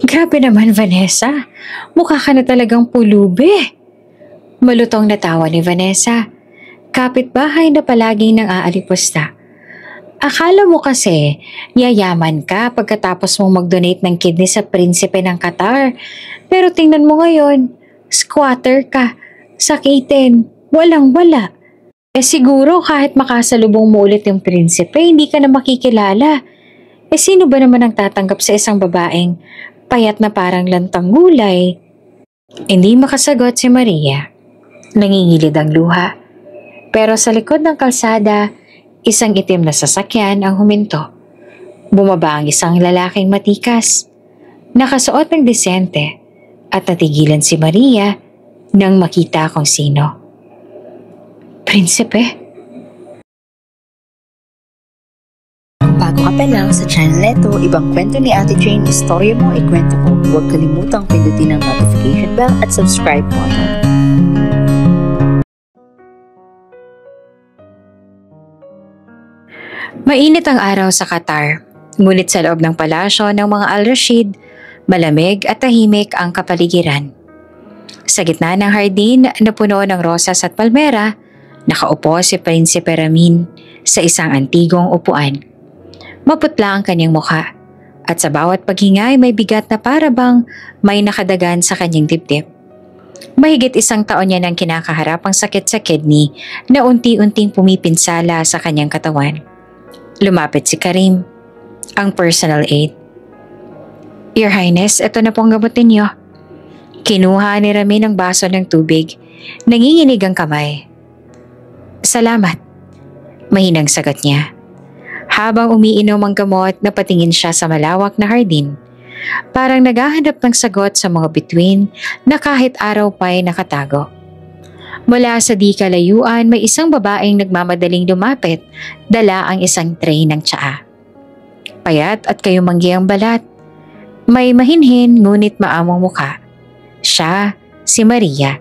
Grabe naman, Vanessa. Mukha ka na talagang pulubi. Malutong natawa ni Vanessa. Kapitbahay na palaging nang aalipusta. Akala mo kasi yayaman ka pagkatapos mong mag-donate ng kidney sa prinsipe ng Qatar. Pero tingnan mo ngayon, squatter ka, sakitin, walang-wala. Siguro kahit makasalubong mo ulit yung prinsipe, hindi ka na makikilala. Sino ba naman ang tatanggap sa isang babaeng payat na parang lantang gulay? Hindi makasagot si Maria. Nangingilid ang luha. Pero sa likod ng kalsada, isang itim na sasakyan ang huminto. Bumaba ang isang lalaking matikas. Nakasuot ng disente at natigilan si Maria nang makita kung sino. Prinsipe? Bago ka pa lang sa channel neto, ibang kwento ni Ate Jane, istorya mo, ikwento ko. Huwag kalimutang pindutin ang notification bell at subscribe button. Mainit ang araw sa Qatar, ngunit sa loob ng palasyo ng mga Al Rashid, malamig at tahimik ang kapaligiran. Sa gitna ng hardin na puno ng rosas at palmera, nakaupo si Prinsipe Ramin sa isang antigong upuan. Maputla ang kanyang mukha at sa bawat paghinga ay may bigat na parabang may nakadagan sa kanyang dibdib. Mahigit 1 taon niya nang kinakaharap ang sakit sa kidney na unti-unting pumipinsala sa kanyang katawan. Lumapit si Karim, ang personal aide. Your Highness, ito na po ang gamot ninyo. Kinuha ni Ramin ang baso ng tubig. Nanginginig ang kamay. Salamat, mahinang sagot niya. Habang umiinom ang gamot, napatingin siya sa malawak na hardin. Parang naghahanap ng sagot sa mga bituin na kahit araw pa'y nakatago. Mula sa di kalayuan, may isang babaeng nagmamadaling lumapit, dala ang isang tray ng tsaa. Payat at kayumanggi ang balat. May mahinhin ngunit maamong mukha. Siya, si Maria.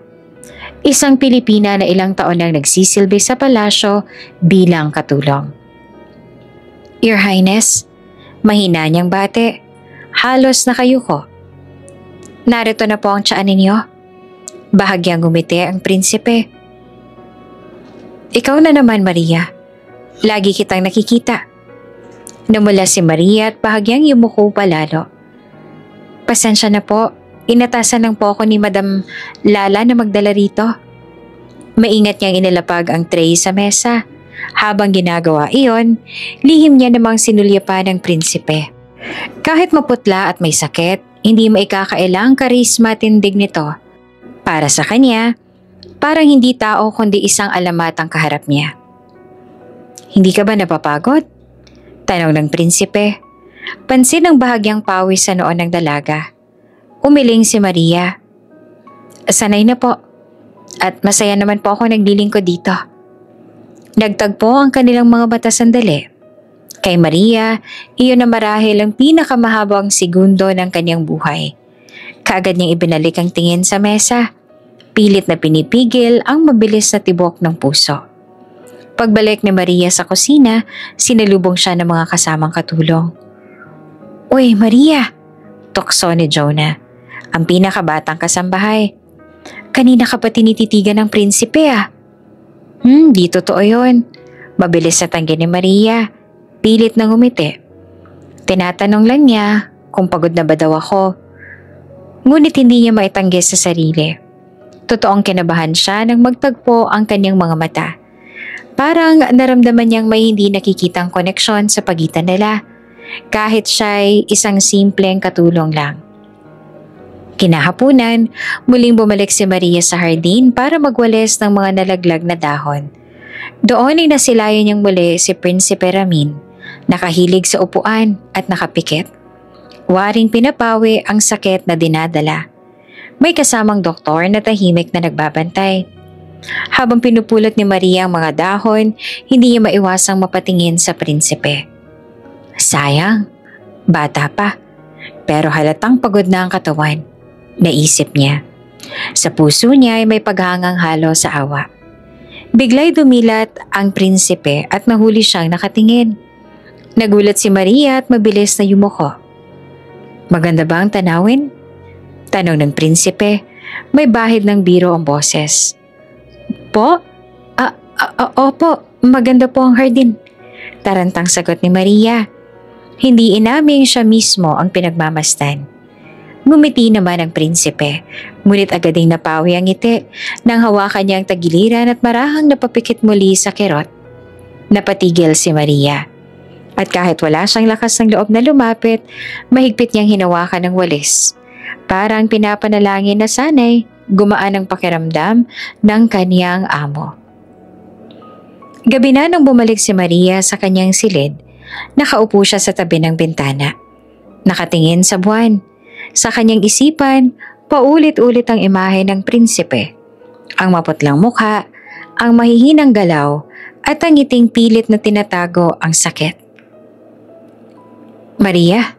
Isang Pilipina na ilang taon nang nagsisilbi sa palasyo bilang katulong. Your Highness, mahina niyang bate. Halos nakayuko. Narito na po ang tsaa ninyo. Bahagyang ngumiti ang prinsipe. Ikaw na naman, Maria. Lagi kitang nakikita. Namula si Maria at bahagyang yumuko palalo. Pasensya na po. Inatasan lang po ako ni Madam Lala na magdala rito. Maingat niyang inilapag ang tray sa mesa. Habang ginagawa iyon, lihim niya namang sinulya pa ng prinsipe. Kahit maputla at may sakit, hindi maikakaila ang karisma at tindig nito. Para sa kanya, parang hindi tao kundi isang alamat ang kaharap niya. Hindi ka ba napapagod? Tanong ng prinsipe. Pansin ang bahagyang pawis sa noon ng dalaga. Umiling si Maria. Sanay na po. At masaya naman po ako naglilingkod dito. Nagtagpo ang kanilang mga mata sandali. Kay Maria, iyon na marahil ang pinakamahabang segundo ng kanyang buhay. Kaagad niyang ibinalik ang tingin sa mesa. Pilit na pinipigil ang mabilis na tibok ng puso. Pagbalik ni Maria sa kusina, sinalubong siya ng mga kasamang katulong. Uy, Maria! Tukso ni Jonah, ang pinakabatang kasambahay. Kanina ka pa tinititigan ng prinsipe ah. Di totoo yun. Mabilis na tanggi ni Maria. Pilit na ngumiti. Tinatanong lang niya kung pagod na ba daw ako. Ngunit hindi niya maitanggi sa sarili. Totoong kinabahan siya nang magtagpo ang kanyang mga mata. Parang naramdaman niyang may hindi nakikitang koneksyon sa pagitan nila. Kahit siya'y isang simpleng katulong lang. Kinahapunan, muling bumalik si Maria sa hardin para magwalis ng mga nalaglag na dahon. Doon ay nasilayan niyang muli si Prinsipe Ramin, nakahilig sa upuan at nakapikit. Waring pinapawi ang sakit na dinadala. May kasamang doktor na tahimik na nagbabantay. Habang pinupulot ni Maria ang mga dahon, hindi niya maiwasang mapatingin sa prinsipe. Sayang, bata pa, pero halatang pagod na ang katawan. Naisip niya. Sa puso niya ay may paghangang halo sa awa. Bigla'y dumilat ang prinsipe at nahuli siyang nakatingin. Nagulat si Maria at mabilis na yumuko. Maganda ba ang tanawin? Tanong ng prinsipe, may bahid ng biro ang boses. Po? Opo, maganda po ang hardin. Tarantang sagot ni Maria. Hindi inaming siya mismo ang pinagmamastan. Ngumiti naman ang prinsipe, ngunit agad ding napawi ang ngiti nang hawakan niya ang tagiliran at marahang napapikit muli sa kirot. Napatigil si Maria. At kahit wala siyang lakas ng loob na lumapit, mahigpit niyang hinawakan ng walis. Parang pinapanalangin na sana'y gumaan ang pakiramdam ng kaniyang amo. Gabi na nang bumalik si Maria sa kanyang silid, nakaupo siya sa tabi ng bintana. Nakatingin sa buwan. Sa kanyang isipan, paulit-ulit ang imahe ng prinsipe. Ang maputlang mukha, ang mahihinang galaw, at ang ngiting pilit na tinatago ang sakit. Maria,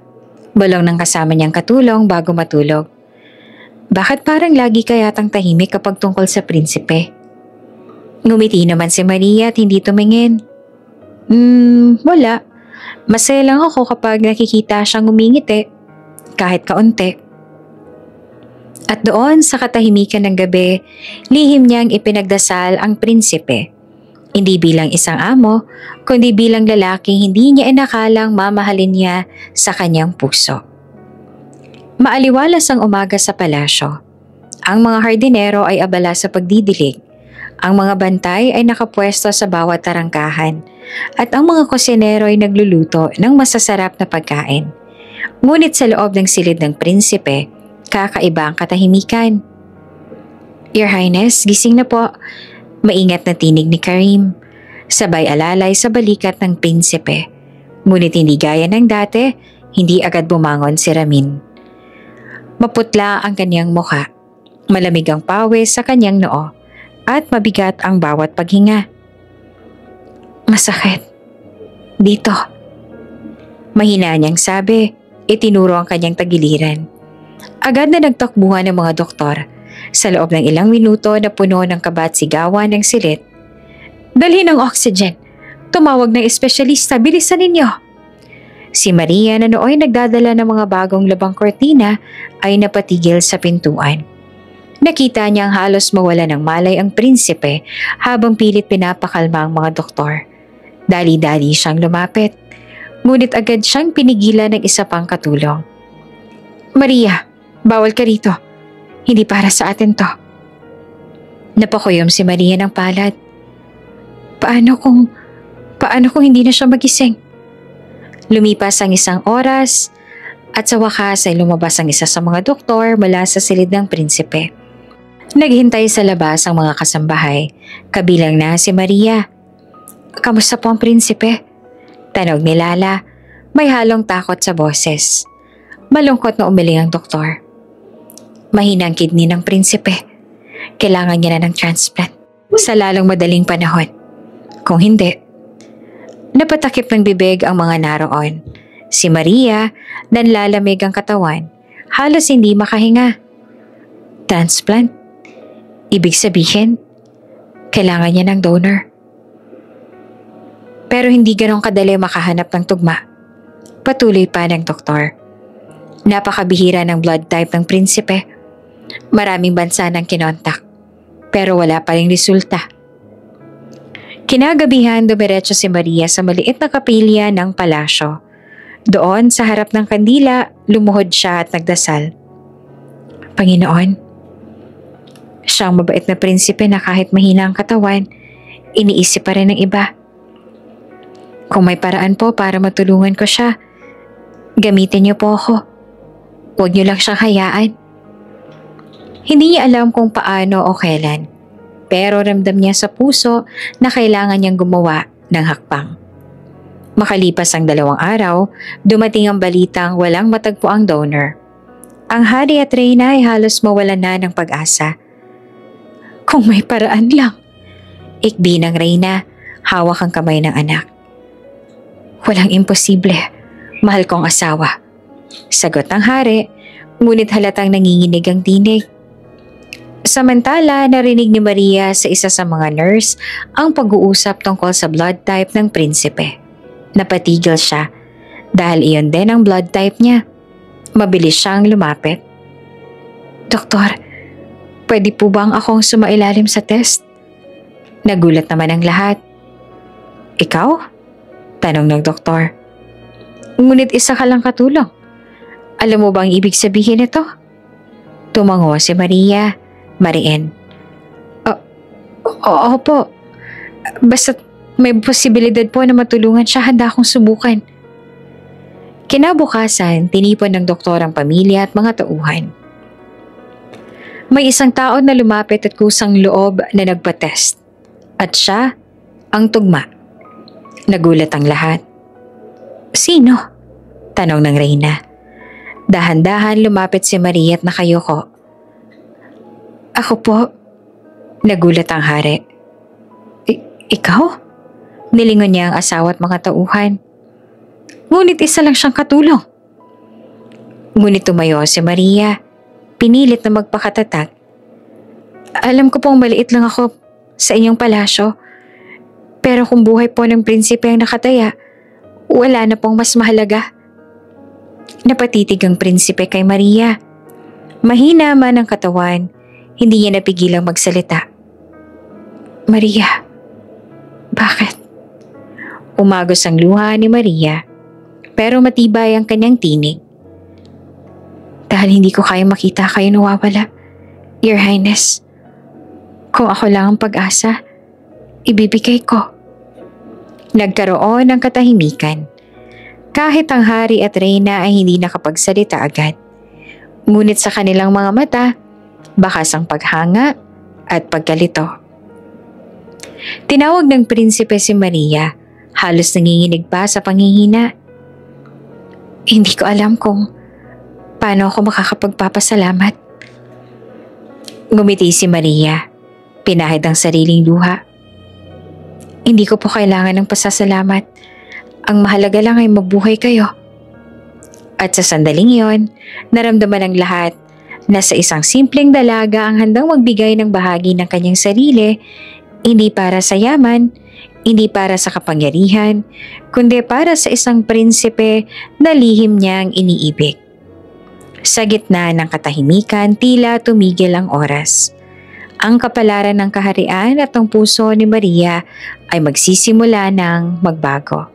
bulong ng kasama niyang katulong bago matulog. Bakit parang lagi ka yatang tahimik kapag tungkol sa prinsipe? Ngumiti naman si Maria at hindi tumingin. Wala. Masaya lang ako kapag nakikita siyang umingiti, kahit kaunti. At doon sa katahimikan ng gabi, lihim niyang ipinagdasal ang prinsipe. Hindi bilang isang amo, kundi bilang lalaking hindi niya inakalang mamahalin niya sa kanyang puso. Maaliwalas ang umaga sa palasyo. Ang mga hardinero ay abala sa pagdidilig. Ang mga bantay ay nakapwesto sa bawat tarangkahan at ang mga kusinero ay nagluluto ng masasarap na pagkain. Ngunit sa loob ng silid ng prinsipe, kakaiba ang katahimikan. Your Highness, gising na po. Maingat na tinig ni Karim. Sabay alalay sa balikat ng prinsipe. Ngunit hindi gaya ng dati, hindi agad bumangon si Ramin. Maputla ang kanyang mukha. Malamig ang pawis sa kanyang noo. At mabigat ang bawat paghinga. Masakit. Dito. Mahina niyang sabi, itinuro ang kanyang tagiliran. Agad na nagtakbuhan ng mga doktor. Sa loob ng ilang minuto na puno ng kabat sigawan ng silid. Dalhin ng oxygen. Tumawag ng espesyalista, bilisan ninyo. Si Maria na nooy nagdadala ng mga bagong labang kortina ay napatigil sa pintuan. Nakita niyang halos mawala ng malay ang prinsipe habang pilit pinapakalma ang mga doktor. Dali-dali siyang lumapit. Ngunit agad siyang pinigilan ng isa pang katulong. Maria, bawal ka rito. Hindi para sa atin to. Napakuyom si Maria ng palad. Paano kung hindi na siya magising? Lumipas ang isang oras at sa wakas ay lumabas ang isa sa mga doktor mula sa silid ng prinsipe. Naghintay sa labas ang mga kasambahay, kabilang na si Maria. Kamusta po ang prinsipe? Tanog ni Lala, may halong takot sa boses. Malungkot na umiling ang doktor. Mahina ang kidney ng prinsipe. Kailangan niya na ng transplant sa lalong madaling panahon. Kung hindi, napatakip ng bibig ang mga naroon. Si Maria, nanlalamig ang katawan, halos hindi makahinga. Transplant? Ibig sabihin, kailangan niya ng donor. Pero hindi ganong kadali makahanap ng tugma. Patuloy pa ng doktor. Napakabihira ng blood type ng prinsipe. Maraming bansa nang kinontak, pero wala pa ring resulta. Kinagabihan, dumiretso si Maria sa maliit na kapilya ng palasyo. Doon sa harap ng kandila, lumuhod siya at nagdasal. Panginoon, siyang mabait na prinsipe na kahit mahina ang katawan, iniisip pa rin ng iba. Kung may paraan po para matulungan ko siya, gamitin niyo po ako. Huwag niyo lang siyang hayaan. Hindi niya alam kung paano o kailan, pero ramdam niya sa puso na kailangan niyang gumawa ng hakbang. Makalipas ang 2 araw, dumating ang balitang walang matagpo ang donor. Ang hari at Reyna ay halos mawalan na ng pag-asa. Kung may paraan lang. Ikbi ng Reyna, hawak ang kamay ng anak. Walang imposible, mahal kong asawa. Sagot ng hari, ngunit halatang nanginginig ang tinig. Samantala, narinig ni Maria sa isa sa mga nurse ang pag-uusap tungkol sa blood type ng prinsipe. Napatigil siya dahil iyon din ang blood type niya. Mabilis siyang lumapit. Doktor, pwede po bang akong sumailalim sa test? Nagulat naman ang lahat. Ikaw? Tanong ng doktor. Ngunit isa ka lang katulong. Alam mo bang ibig sabihin nito? Tumango si Maria, mariin. Opo. Basta may posibilidad po na matulungan siya, handa akong subukan. Kinabukasan, tinipon ng doktor ang pamilya at mga tauhan. May isang tao na lumapit at kusang loob na nagpa-test. At siya ang tugma. Nagulat ang lahat. Sino? Tanong ng Reyna. Dahan-dahan lumapit si Maria at nakayuko. Ako po. Nagulat ang hari. Ikaw? Nilingon niya ang asawa at mga tauhan. Ngunit isa lang siyang katulong. Ngunit tumayo si Maria. Pinilit na magpakatatag. Alam ko pong maliit lang ako sa inyong palasyo. Pero kung buhay po ng prinsipe ang nakataya, wala na pong mas mahalaga. Napatitig ang prinsipe kay Maria. Mahina man ang katawan, hindi niya napigilang magsalita. Maria, bakit? Umagos ang luha ni Maria, pero matibay ang kanyang tinig. Dahil hindi ko kaya makita kayo nawawala, Your Highness. Kung ako lang ang pag-asa, ibibigay ko. Nagkaroon ng katahimikan. Kahit ang hari at reyna ay hindi nakapagsalita agad. Ngunit sa kanilang mga mata, bakas ang paghanga at pagkalito. Tinawag ng prinsipe si Maria, halos nanginginig pa sa panghihina. Hindi ko alam kung paano ako makakapagpapasalamat. Ngumiti si Maria, pinahid ang sariling luha. Hindi ko po kailangan ng pasasalamat. Ang mahalaga lang ay mabuhay kayo. At sa sandaling iyon, naramdaman ng lahat na sa isang simpleng dalaga ang handang magbigay ng bahagi ng kanyang sarili, hindi para sa yaman, hindi para sa kapangyarihan, kundi para sa isang prinsipe na lihim niyang iniibig. Sa gitna ng katahimikan, tila tumigil ang oras. Ang kapalaran ng kaharian at ang puso ni Maria ay magsisimula ng magbago.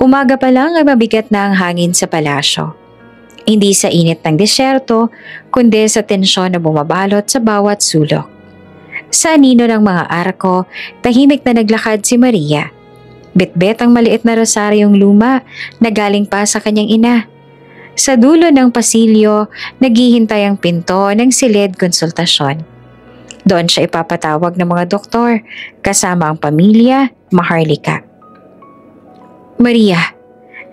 Umaga pa lang ay mabigat na ang hangin sa palasyo. Hindi sa init ng disyerto, kundi sa tensyon na bumabalot sa bawat sulok. Sa anino ng mga arko, tahimik na naglakad si Maria. Bitbit ang maliit na rosaryong luma na galing pa sa kanyang ina. Sa dulo ng pasilyo, naghihintay ang pinto ng silid konsultasyon. Doon siya ipapatawag ng mga doktor, kasama ang pamilya, Maharlika. Maria,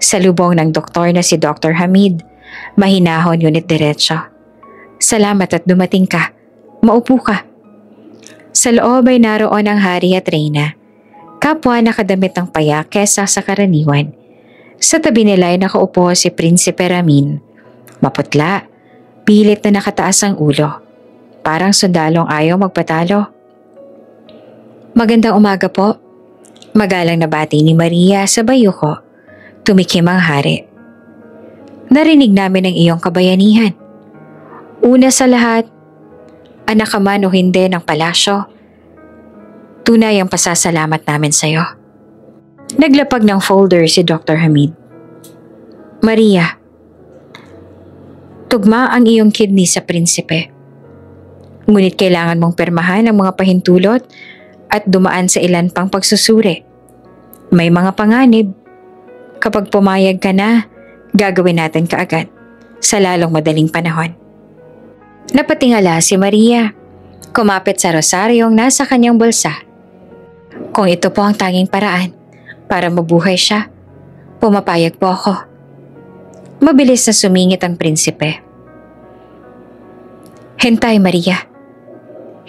salubong ng doktor na si Dr. Hamid, mahinahon ngunit diretso. Salamat at dumating ka. Maupo ka. Sa loob ay naroon ang hari at reyna. Kapwa nakadamit ng payak kesa sa karaniwan. Sa tabi nila ay nakaupo si Prinsipe Ramin. Maputla, pilit na nakataas ang ulo. Parang sundalong ayaw magpatalo. Magandang umaga po. Magalang na bati ni Maria sa bayuko. Tumikim ang hari. Narinig namin ang iyong kabayanihan. Una sa lahat, anak ka man o hindi ng palasyo, tunay ang pasasalamat namin sa iyo. Naglapag ng folder si Dr. Hamid. Maria, tugma ang iyong kidney sa prinsipe. Ngunit kailangan mong permahan ang mga pahintulot at dumaan sa ilan pang pagsusuri. May mga panganib. Kapag pumayag ka na, gagawin natin kaagad sa lalong madaling panahon. Napatingala si Maria. Kumapit sa rosaryong nasa kanyang bulsa. Kung ito po ang tanging paraan para mabuhay siya, pumapayag po ako. Mabilis na sumingit ang prinsipe. Hintay, Maria.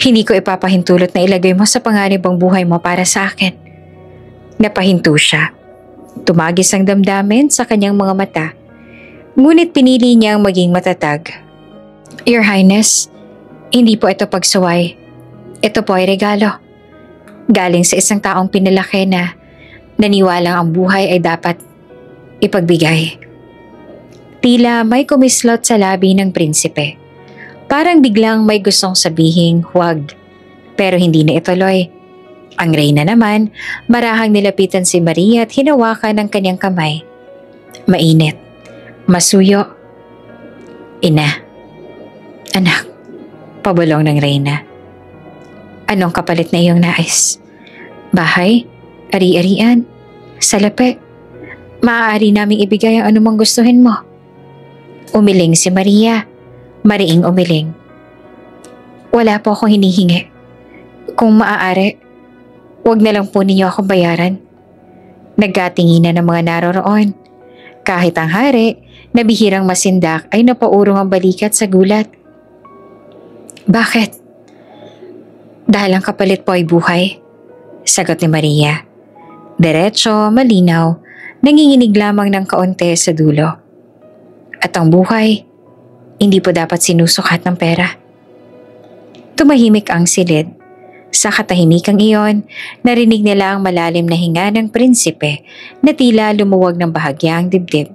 Hindi ko ipapahintulot na ilagay mo sa panganib ang buhay mo para sa akin. Napahinto siya. Tumagis ang damdamin sa kanyang mga mata. Ngunit pinili niyang maging matatag. Your Highness, hindi po ito pagsuway. Ito po ay regalo. Galing sa isang taong pinalaki na naniwalang ang buhay ay dapat ipagbigay. Tila may kumislot sa labi ng prinsipe. Parang biglang may gustong sabihing huwag, pero hindi na ituloy. Ang reyna naman, marahang nilapitan si Maria at hinawakan ng kanyang kamay. Mainit, masuyo. Ina, anak, pabulong ng reyna. Anong kapalit na iyong nais? Bahay? Ari-arian? Salapi? Maaari naming ibigay ang anumang gustuhin mo. Umiling si Maria. Mariing umiling. Wala po akong hinihingi. Kung maaari, wag na lang po ninyo akong bayaran. Nagkatinginan ng mga naroroon. Kahit ang hari na bihirang masindak ay napaurong ang balikat sa gulat. Bakit? Dahil ang kapalit po ay buhay, sagot ni Maria. Diretso, malinaw, nanginginig lamang ng kaunti sa dulo. At ang buhay, hindi po dapat sinusukat ng pera. Tumahimik ang silid. Sa katahimikang iyon, narinig nila ang malalim na hinga ng prinsipe na tila lumuwag ng bahagya ang dibdib.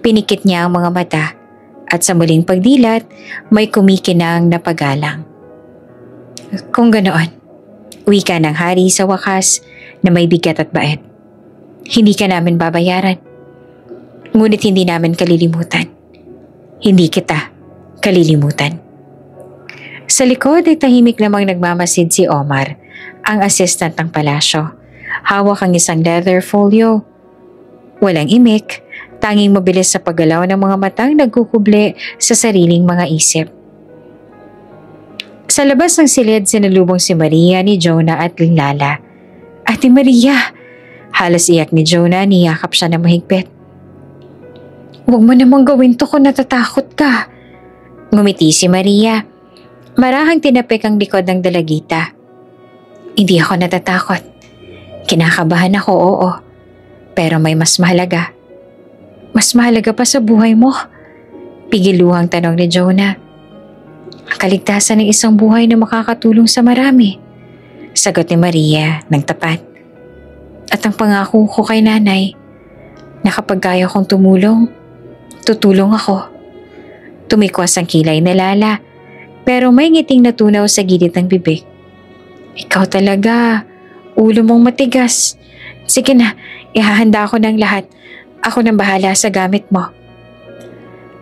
Pinikit niya ang mga mata at sa muling pagdilat, may kumikinang na paggalang. Kung ganoon, wika ng hari sa wakas na may bigat at bait. Hindi ka namin babayaran. Ngunit hindi namin kalilimutan. Hindi kita kalilimutan. Sa likod ay tahimik namang nagmamasid si Omar, ang assistant ng palasyo. Hawak ang isang leather folio. Walang imik, tanging mabilis sa paggalaw ng mga matang nagkukuble sa sariling mga isip. Sa labas ng silid, sinalubong si Maria ni Jonah at Lala. Ate Maria! Halos iyak ni Jonah, niyakap siya na mahigpit. Huwag mo namang gawin to kung natatakot ka. Ngumiti si Maria. Marahang tinapik ang likod ng dalagita. Hindi ako natatakot. Kinakabahan ako, oo. Pero may mas mahalaga. Mas mahalaga pa sa buhay mo. Pigiluhang tanong ni Jonah. Ang kaligtasan ng isang buhay na makakatulong sa marami. Sagot ni Maria ng tapat. At ang pangako ko kay nanay na kapag kaya kong tumulong, tutulong ako. Tumikwas ang kilay na Lala, pero may ngiting natunaw sa gilid ng bibig. Ikaw talaga, ulo mong matigas. Sige na, ihahanda ko ng lahat. Ako nang bahala sa gamit mo.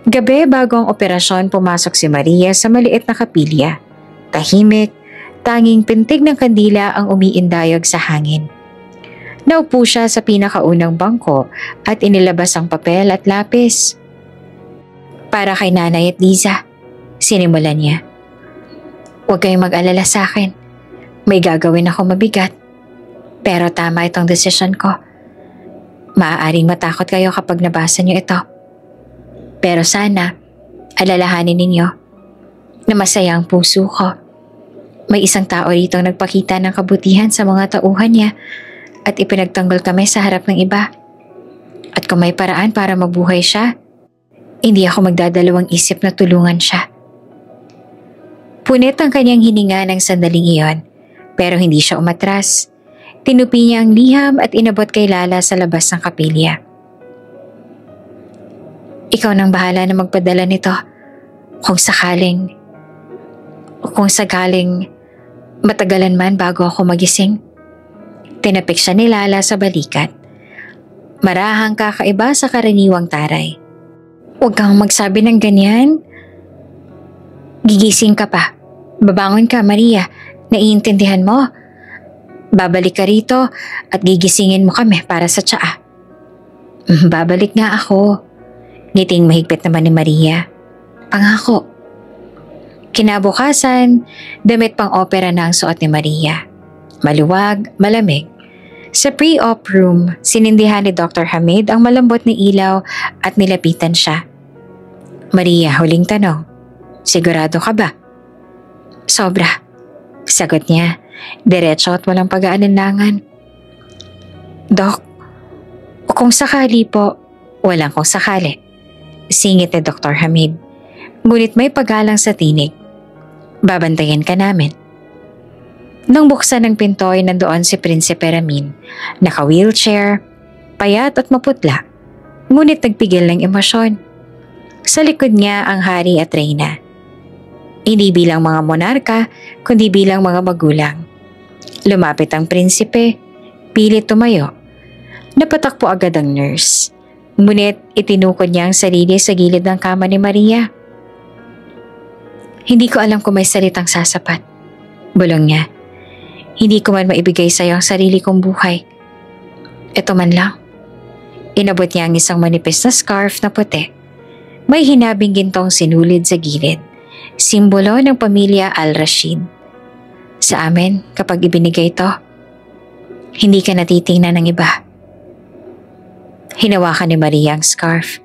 Gabi bago ang operasyon, pumasok si Maria sa maliit na kapilya. Tahimik, tanging pintig ng kandila ang umiindayog sa hangin. Naupo siya sa pinakaunang bangko at inilabas ang papel at lapis. Para kay Nanay at Liza, sinimulan niya. Huwag kayong mag-alala sa akin. May gagawin ako mabigat. Pero tama itong desisyon ko. Maaaring matakot kayo kapag nabasa niyo ito. Pero sana, alalahanin ninyo na masaya ang puso ko. May isang tao rito nagpakita ng kabutihan sa mga tauhan niya at ipinagtanggol kami sa harap ng iba. At kung may paraan para mabuhay siya, hindi ako magdadalawang isip na tulungan siya. Punit ang kanyang hininga ng sandaling iyon, pero hindi siya umatras. Tinupi niya ang liham at inabot kay Lala sa labas ng kapilya. Ikaw nang bahala na magpadala nito kung sakaling matagalan man bago ako magising. Tinapik siya ni Lala sa balikat. Marahang kakaiba sa karaniwang taray. Huwag kang magsabi ng ganyan. Gigising ka pa. Babangon ka, Maria. Naiintindihan mo? Babalik ka rito at gigisingin mo kami para sa tsaa. Babalik nga ako. Ngiting mahigpit naman ni Maria. Pangako. Kinabukasan, damit pang opera na ang suot ni Maria. Maluwag, malamig. Sa pre-op room, sinindihan ni Dr. Hamid ang malambot na ilaw at nilapitan siya. Maria, huling tanong. Sigurado ka ba? Sobra. Sagot niya, diretso at walang pag-aalinlangan. Dok, kung sakali po, walang kung sakali. Singit ni Dr. Hamid. Ngunit may paggalang sa tinig. Babantayan ka namin. Nang buksan ng pinto ay nandoon si Prinsipe Ramin, naka-wheelchair, payat at maputla, ngunit nagpigil ng emosyon. Sa likod niya ang hari at reyna. Hindi bilang mga monarka, kundi bilang mga magulang. Lumapit ang prinsipe, pilit tumayo. Napatakpo agad ang nurse. Ngunit itinukod niya ang sarili sa gilid ng kama ni Maria. Hindi ko alam kung may salitang sasapat. Bulong niya. Hindi ko man maibigay sa iyo ang sarili kong buhay. Ito man lang. Inabot niya ang isang manipis na scarf na puti. May hinabing gintong sinulid sa gilid. Simbolo ng pamilya Al-Rashid. Sa amin, kapag ibinigay ito, hindi ka natitingnan ng iba. Hinawakan ni Maria ang scarf.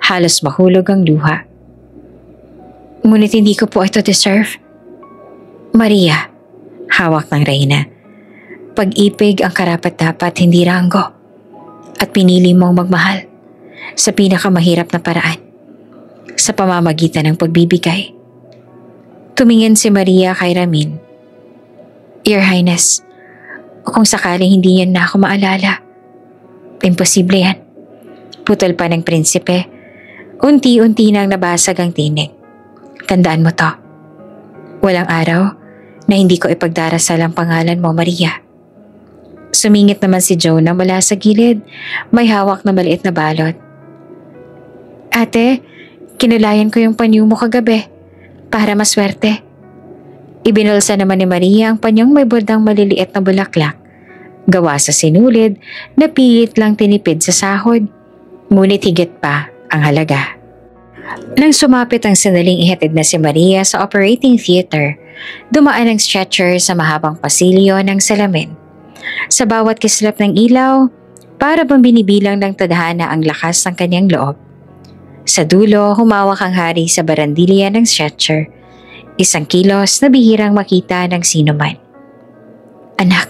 Halos mahulog ang luha. Ngunit hindi ko po ito deserve. Maria, hawak ng reyna. Pag-ibig ang karapat-dapat, hindi ranggo. At pinili mong magmahal sa pinakamahirap na paraan. Sa pamamagitan ng pagbibigay. Tumingin si Maria kay Ramin. Your Highness, kung sakaling hindi yan na ako maalala, imposible yan. Putol pa ng prinsipe. Unti-unti nang nabasag ang tinig. Tandaan mo to. Walang araw na hindi ko ipagdarasal ang pangalan mo, Maria. Sumingit naman si Jonah mula sa gilid. May hawak na maliit na balot. Ate, kinulayan ko yung panyo mo kagabi para maswerte. Ibinulsa naman ni Maria ang panyong may bordang maliliit na bulaklak. Gawa sa sinulid na pilit lang tinipid sa sahod. Ngunit higit pa ang halaga. Nang sumapit ang sandaling ihatid na si Maria sa operating theater, dumaan ang stretcher sa mahabang pasilyo ng salamin. Sa bawat kislap ng ilaw, para bang binibilang ng tadhana ang lakas ng kanyang loob. Sa dulo, humawak ang hari sa barandilya ng stretcher. Isang kilos na bihirang makita ng sino man. Anak,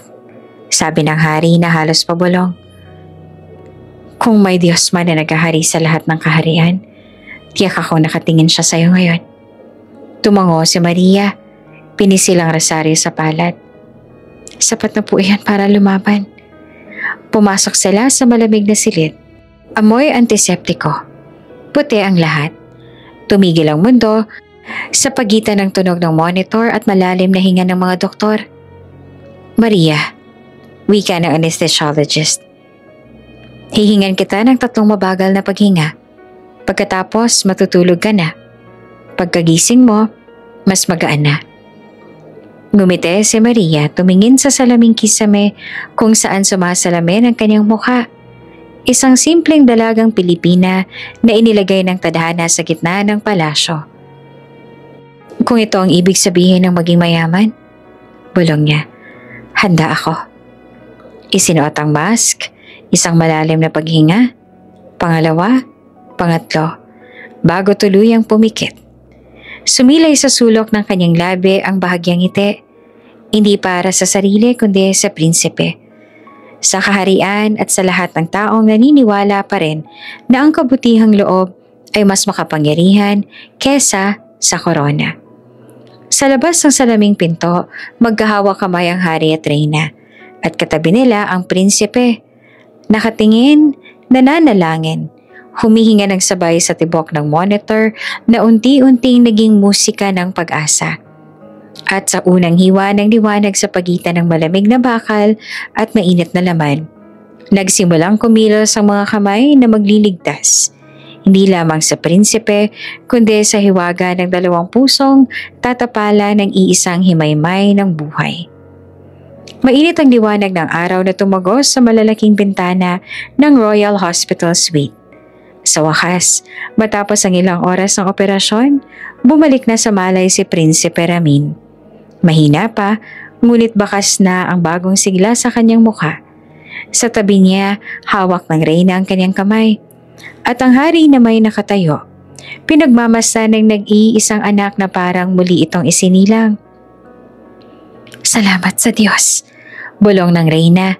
sabi ng hari na halos pabulong. Kung may Diyos man na naghahari sa lahat ng kaharian, tiyak ako nakatingin siya sa iyo ngayon. Tumango si Maria, pinisil ang rosaryo sa palad. Sapat na po iyan para lumaban. Pumasok sila sa malamig na silid. Amoy antiseptiko. Puti ang lahat. Tumigil ang mundo sa pagitan ng tunog ng monitor at malalim na hinga ng mga doktor. Maria, wika ng anesthesiologist. Hihingan kita ng 3 mabagal na paghinga. Pagkatapos matutulog ka na. Pagkagising mo, mas magaan na. Ngumiti si Maria, tumingin sa salaming kisame kung saan sumasalamin ang kanyang mukha. Isang simpleng dalagang Pilipina na inilagay ng tadhana sa gitna ng palasyo. Kung ito ang ibig sabihin ng maging mayaman, bulong niya, handa ako. Isinuot ang mask, isang malalim na paghinga, pangalawa, pangatlo, bago tuluyang pumikit. Sumilay sa sulok ng kanyang labi ang bahagyang ngiti, hindi para sa sarili kundi sa prinsipe. Sa kaharian at sa lahat ng taong naniniwala pa rin na ang kabutihang loob ay mas makapangyarihan kesa sa korona. Sa labas ng salaming pinto, magkahawak kamay ang hari at reyna at katabi nila ang prinsipe. Nakatingin, nananalangin, humihinga ng sabay sa tibok ng monitor na unti-unting naging musika ng pag-asa. At sa unang hiwa ng liwanag sa pagitan ng malamig na bakal at mainit na laman, nagsimulang kumilos ang mga kamay na magliligtas. Hindi lamang sa prinsipe, kundi sa hiwaga ng 2 pusong tatapala ng iisang himaymay ng buhay. Mainit ang liwanag ng araw na tumagos sa malalaking bintana ng Royal Hospital Suite. Sa wakas, matapos ang ilang oras ng operasyon, bumalik na sa malay si Prinsipe Ramin. Mahina pa, ngunit bakas na ang bagong sigla sa kanyang mukha. Sa tabi niya, hawak ng reyna ang kanyang kamay. At ang hari na may nakatayo, pinagmamasdan ng nag-iisang anak na parang muli itong isinilang. Salamat sa Diyos, bulong ng reyna,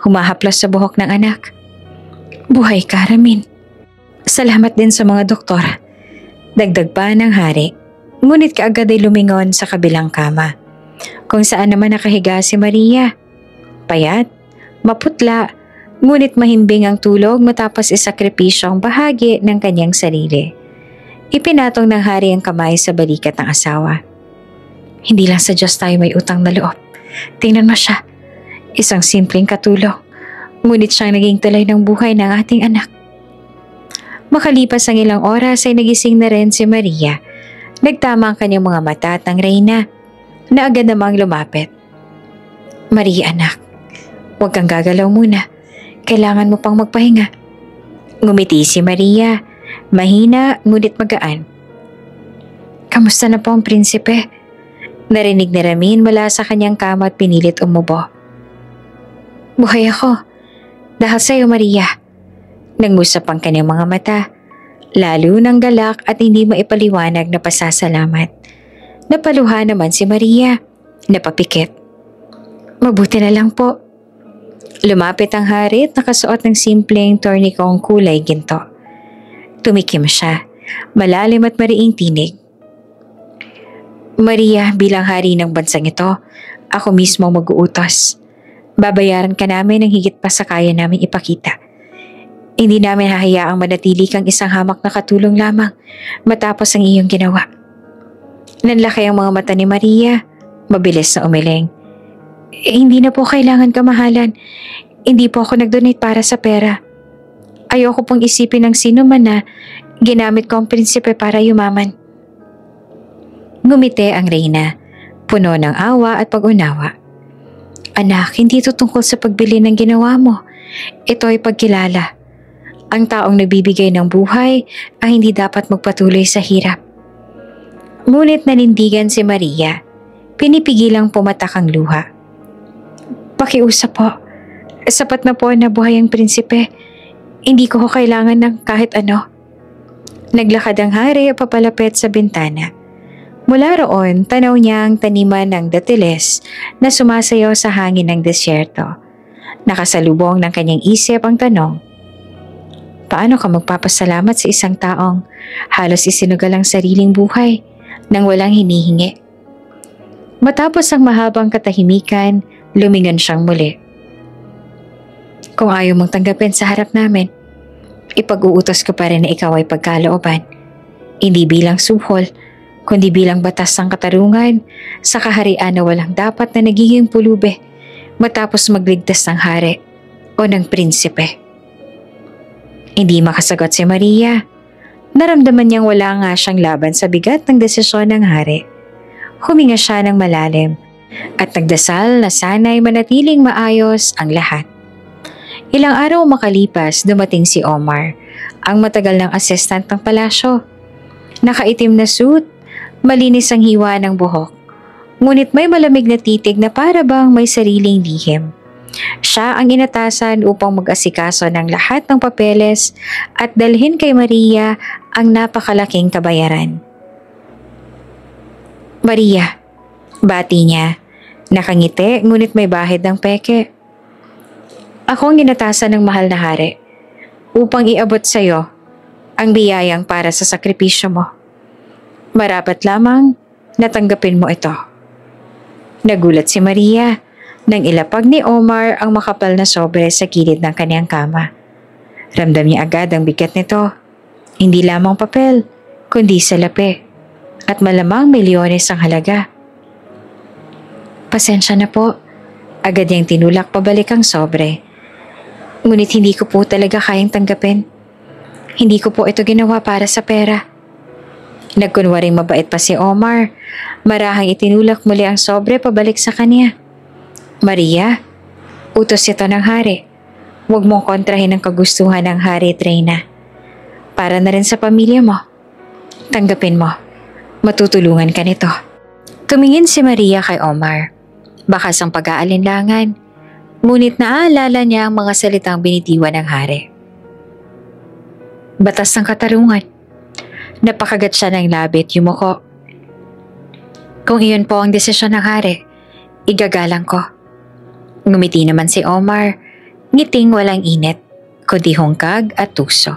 humahaplos sa buhok ng anak. Buhay ka, Ramin. Salamat din sa mga doktor. Dagdag pa ng hari, ngunit kaagad ay lumingon sa kabilang kama, kung saan naman nakahiga si Maria. Payat, maputla, ngunit mahimbing ang tulog matapos isakripisyo ang bahagi ng kanyang sarili. Ipinatong ng hari ang kamay sa balikat ng asawa. Hindi lang sa Diyos tayo may utang na loob. Tingnan mo siya. Isang simpleng katulong. Ngunit siyang naging tulay ng buhay ng ating anak. Makalipas ang ilang oras ay nagising na rin si Maria. Nagtama ang kanyang mga mata at ang reyna na agad namang lumapit. Maria anak, huwag kang gagalaw muna. Kailangan mo pang magpahinga. Ngumiti si Maria, mahina ngunit magaan. Kamusta na po ang prinsipe? Narinig ni Ramin mula sa kanyang kama at pinilit umubo. Buhay ako. Dahil sa iyo, Maria. Nangusap ang kanyang mga mata, lalo ng galak at hindi maipaliwanag na pasasalamat. Napaluha naman si Maria, napapikit. Mabuti na lang po. Lumapit ang hari at nakasuot ng simpleng tourniquet kulay ginto. Tumikim siya, malalim at mariing tinig. Maria, bilang hari ng bansang ito, ako mismo mag-uutos. Babayaran ka namin ng higit pa sa kaya namin ipakita. Hindi namin hahayaang manatili kang isang hamak na katulong lamang matapos ang iyong ginawa. Nanlaki ang mga mata ni Maria, mabilis na umiling. Hindi na po kailangan kamahalan. Hindi po ako nag-donate para sa pera. Ayoko pong isipin ng sino man na ginamit ko ang prinsipe para yumaman. Ngumiti ang reyna, puno ng awa at pag-unawa. Anak, hindi ito tungkol sa pagbili ng ginawa mo. Ito ay pagkilala. Ang taong nagbibigay ng buhay ay hindi dapat magpatuloy sa hirap. Ngunit nanindigan si Maria, pinipigilang pumatak ang luha. Pakiusap po, sapat na po na buhay ang prinsipe. Hindi ko kailangan ng kahit ano. Naglakad ang hari papalapit sa bintana. Mula roon, tanaw niya ang taniman ng datiles na sumasayaw sa hangin ng desyerto. Nakasalubong ng kanyang isip ang tanong, paano ka magpapasalamat sa isang taong halos isinugal ang sariling buhay nang walang hinihingi? Matapos ang mahabang katahimikan, lumingon siyang muli. Kung ayaw mong tanggapin sa harap namin, ipag-uutos ko pa rin na ikaw ay pagkalooban, hindi bilang suhol, kundi bilang batas ng katarungan sa kaharian na walang dapat na nagiging pulube matapos magligtas ng hari o ng prinsipe. Hindi makasagot si Maria. Naramdaman niyang wala nga siyang laban sa bigat ng desisyon ng hari. Huminga siya ng malalim at nagdasal na sana'y manatiling maayos ang lahat. Ilang araw makalipas, dumating si Omar, ang matagal ng assistant ng palasyo. Nakaitim na suit, malinis ang hiwa ng buhok, ngunit may malamig na titig na para bang may sariling lihim. Siya ang inatasan upang mag-asikaso ng lahat ng papeles at dalhin kay Maria ang napakalaking kabayaran. Maria, bati niya, nakangiti ngunit may bahid ng peke. Ako ang inatasan ng mahal na hari upang iabot sa iyo ang biyayang para sa sakripisyo mo. Marapat lamang natanggapin mo ito. Nagulat si Maria nang ilapag ni Omar ang makapal na sobre sa gilid ng kanyang kama. Ramdam niya agad ang bigat nito. Hindi lamang papel, kundi salapi. At malamang milyones ang halaga. Pasensya na po. Agad niyang tinulak pabalik ang sobre. Ngunit hindi ko po talaga kayang tanggapin. Hindi ko po ito ginawa para sa pera. Nagkunwaring mabait pa si Omar. Marahang itinulak muli ang sobre pabalik sa kanya. Maria, utos ito ng hari. Huwag mong kontrahin ang kagustuhan ng hari at reyna. Para na rin sa pamilya mo. Tanggapin mo. Matutulungan ka nito. Tumingin si Maria kay Omar. Bakas ang pag-aalinlangan. Ngunit naaalala niya ang mga salitang binitiwan ng hari. Batas ng katarungan. Napakagat siya ng labi at yumuko. Kung iyon po ang desisyon ng hari, igagalang ko. Ngumiti naman si Omar, ngiting walang init, kundi hungkag at tuso.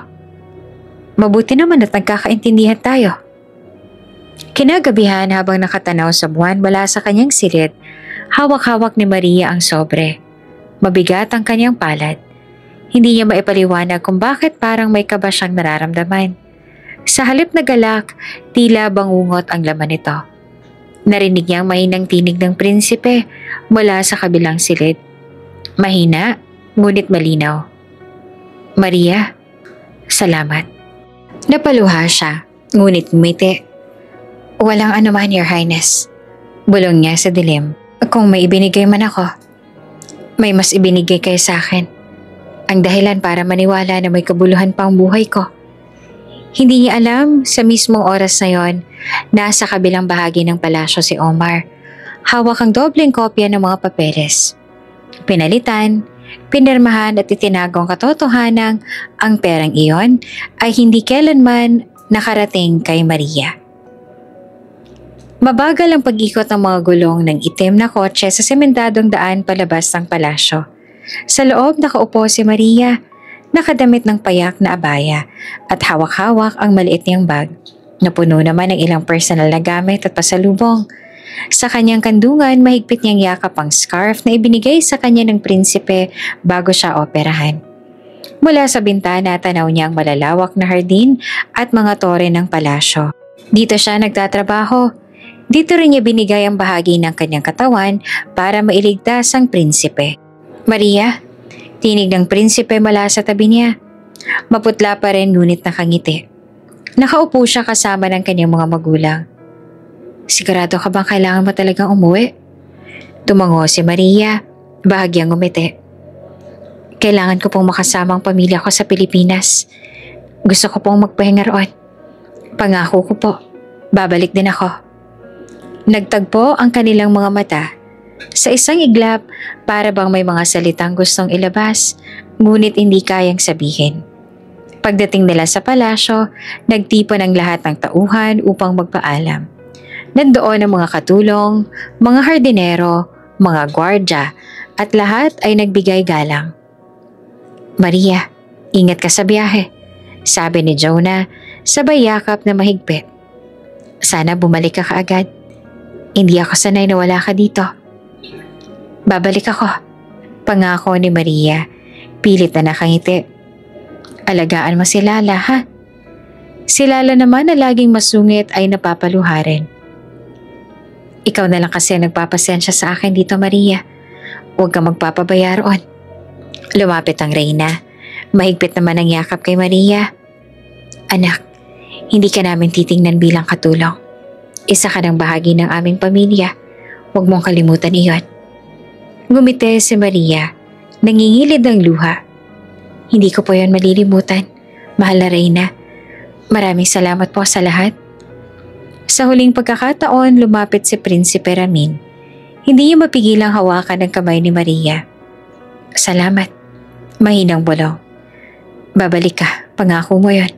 Mabuti naman at nagkakaintindihan tayo. Kinagabihan habang nakatanaw sa buwan mula sa kanyang silid, hawak-hawak ni Maria ang sobre. Mabigat ang kanyang palad. Hindi niya maipaliwanag kung bakit parang may kaba siyang nararamdaman. Sa halip na galak, tila bangungot ang laman nito. Narinig niyang mahinang tinig ng prinsipe mula sa kabilang silid. Mahina, ngunit malinaw. Maria, salamat. Napaluha siya, ngunit ngumiti. Walang anuman, Your Highness. Bulong niya sa dilim. Kung may ibinigay man ako, may mas ibinigay kayo sa akin. Ang dahilan para maniwala na may kabuluhan pang buhay ko. Hindi niya alam sa mismong oras na yon, nasa kabilang bahagi ng palasyo si Omar. Hawak ang dobleng kopya ng mga papeles. Pinalitan, pinirmahan at itinagong katotohanang ang perang iyon ay hindi kailanman nakarating kay Maria. Mabagal ang pag-ikot ng mga gulong ng itim na kotse sa sementadong daan palabas ng palasyo. Sa loob nakaupo si Maria, nakadamit ng payak na abaya at hawak-hawak ang maliit niyang bag na puno naman ng ilang personal na gamit at pasalubong. Sa kanyang kandungan, mahigpit niyang yakap ang scarf na ibinigay sa kanya ng prinsipe bago siya operahan. Mula sa bintana, tanaw niya ang malalawak na hardin at mga tore ng palasyo. Dito siya nagtatrabaho. Dito rin niya binigay ang bahagi ng kanyang katawan para mailigtas ang prinsipe. Maria, tinig ng prinsipe mula sa tabi niya. Maputla pa rin ngunit nakangiti. Nakaupo siya kasama ng kanyang mga magulang. Sigurado ka bang kailangan mo talagang umuwi? Tumango si Maria, bahagyang ngumiti. Kailangan ko pong makasama ang pamilya ko sa Pilipinas. Gusto ko pong magpahinga roon. Pangako ko po, babalik din ako. Nagtagpo ang kanilang mga mata sa isang iglap para bang may mga salitang gustong ilabas, ngunit hindi kayang sabihin. Pagdating nila sa palasyo, nagtipon ang lahat ng tauhan upang magpaalam. Nandoon ang mga katulong, mga hardinero, mga gwardya, at lahat ay nagbigay galang. Maria, ingat ka sa biyahe, sabi ni Jonah, sabay yakap na mahigpit. Sana bumalik ka kaagad. Hindi ako sanay na wala ka dito. Babalik ako, pangako ni Maria, pilit na nakangiti. Alagaan mo si Lala, ha? Si Lala naman na laging masungit ay napapaluha rin. Ikaw na lang kasi nagpapasensya sa akin dito, Maria. Huwag ka magpapabaya roon. Lumapit ang Reyna. Mahigpit naman ang yakap kay Maria. Anak, hindi ka namin titingnan bilang katulong. Isa ka ng bahagi ng aming pamilya. Huwag mong kalimutan iyon. Ngumiti si Maria. Nangingilid ang luha. Hindi ko po yon malilimutan. Mahal na Reyna. Maraming salamat po sa lahat. Sa huling pagkakataon, lumapit si Prinsipe Ramin. Hindi niya mapigilang hawakan ang kamay ni Maria. Salamat. Mahinang bulong. Babalik ka. Pangako mo yon.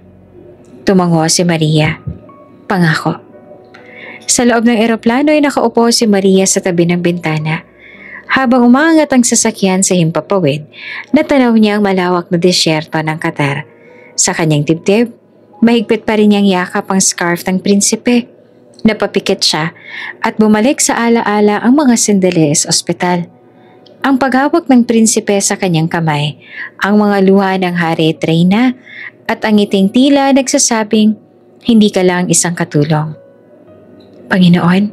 Tumango si Maria. Pangako. Sa loob ng eroplano ay nakaupo si Maria sa tabi ng bintana. Habang umaangat ang sasakyan sa himpapawid, natanaw niya ang malawak na disyerto ng Qatar. Sa kanyang dibdib, mahigpit pa rin niyang yakap ang scarf ng prinsipe. Napapikit siya at bumalik sa alaala ang mga sandali sa ospital. Ang paghawak ng prinsipe sa kanyang kamay, ang mga luha ng hari Reyna at ang ngiting tila nagsasabing, hindi ka lang isang katulong. Panginoon,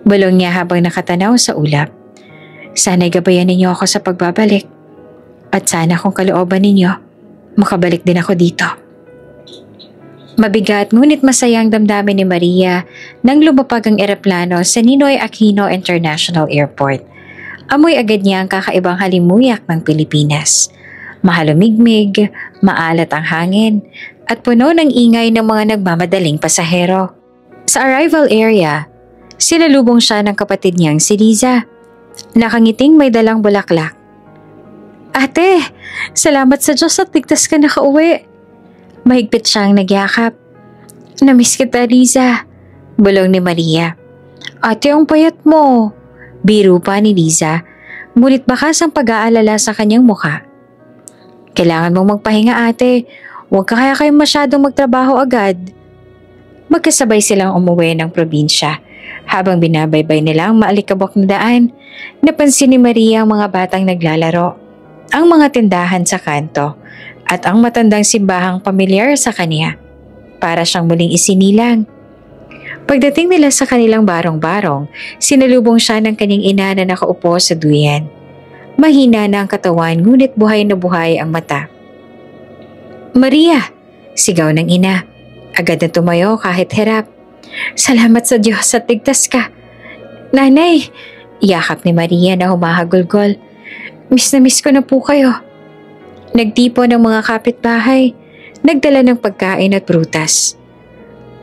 bulong niya habang nakatanaw sa ulap. Sana'y gabayan ninyo ako sa pagbabalik. At sana kung kalooban ninyo, makabalik din ako dito. Mabigat ngunit masayang damdamin ni Maria nang lumapag ang eroplano sa Ninoy Aquino International Airport. Amoy agad niya ang kakaibang halimuyak ng Pilipinas. Mahalumigmig, maalat ang hangin, at puno ng ingay ng mga nagmamadaling pasahero. Sa arrival area, sinalubong siya ng kapatid niyang si Liza. Nakangiting may dalang bulaklak. Ate, salamat sa Diyos at ligtas ka nakauwi. Mahigpit siyang nagyakap. Namiss kita, Liza. Bulong ni Maria. Ate, ang payat mo. Biro pa ni Liza, ngunit bakas ang pag-aalala sa kanyang mukha. Kailangan mong magpahinga, ate. Huwag ka kaya kayong masyadong magtrabaho agad. Magkasabay silang umuwi ng probinsya. Habang binabaybay nila ang maalikabok na daan, napansin ni Maria ang mga batang naglalaro, ang mga tindahan sa kanto, at ang matandang simbahang pamilyar sa kanya. Para siyang muling isinilang. Pagdating nila sa kanilang barong-barong, sinalubong siya ng kanyang ina na nakaupo sa duyan. Mahina na ang katawan ngunit buhay na buhay ang mata. "Maria!" sigaw ng ina. Agad na tumayo kahit hirap. "Salamat sa Diyos at ligtas ka." "Nanay!" yakap ni Maria na humahagulgol. "Miss na miss ko na po kayo." Nagtipo ng mga kapitbahay. Nagdala ng pagkain at prutas.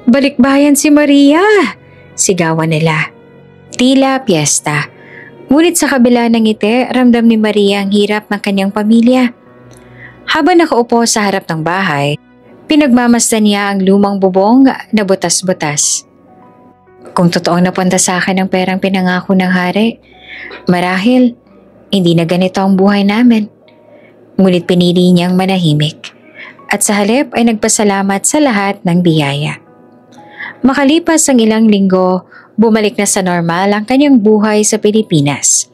"Balikbayan si Maria!" sigawan nila. Tila piyesta. Ngunit sa kabila ng ngiti, ramdam ni Maria ang hirap ng kanyang pamilya. Habang nakaupo sa harap ng bahay, pinagmamasdan niya ang lumang bubong na butas-butas. "Kung totoong napunta sa akin ang perang pinangako ng hari, marahil hindi na ganito ang buhay namin." Ngunit pinili niyang manahimik at sa halip ay nagpasalamat sa lahat ng biyaya. Makalipas ang ilang linggo, bumalik na sa normal ang kanyang buhay sa Pilipinas.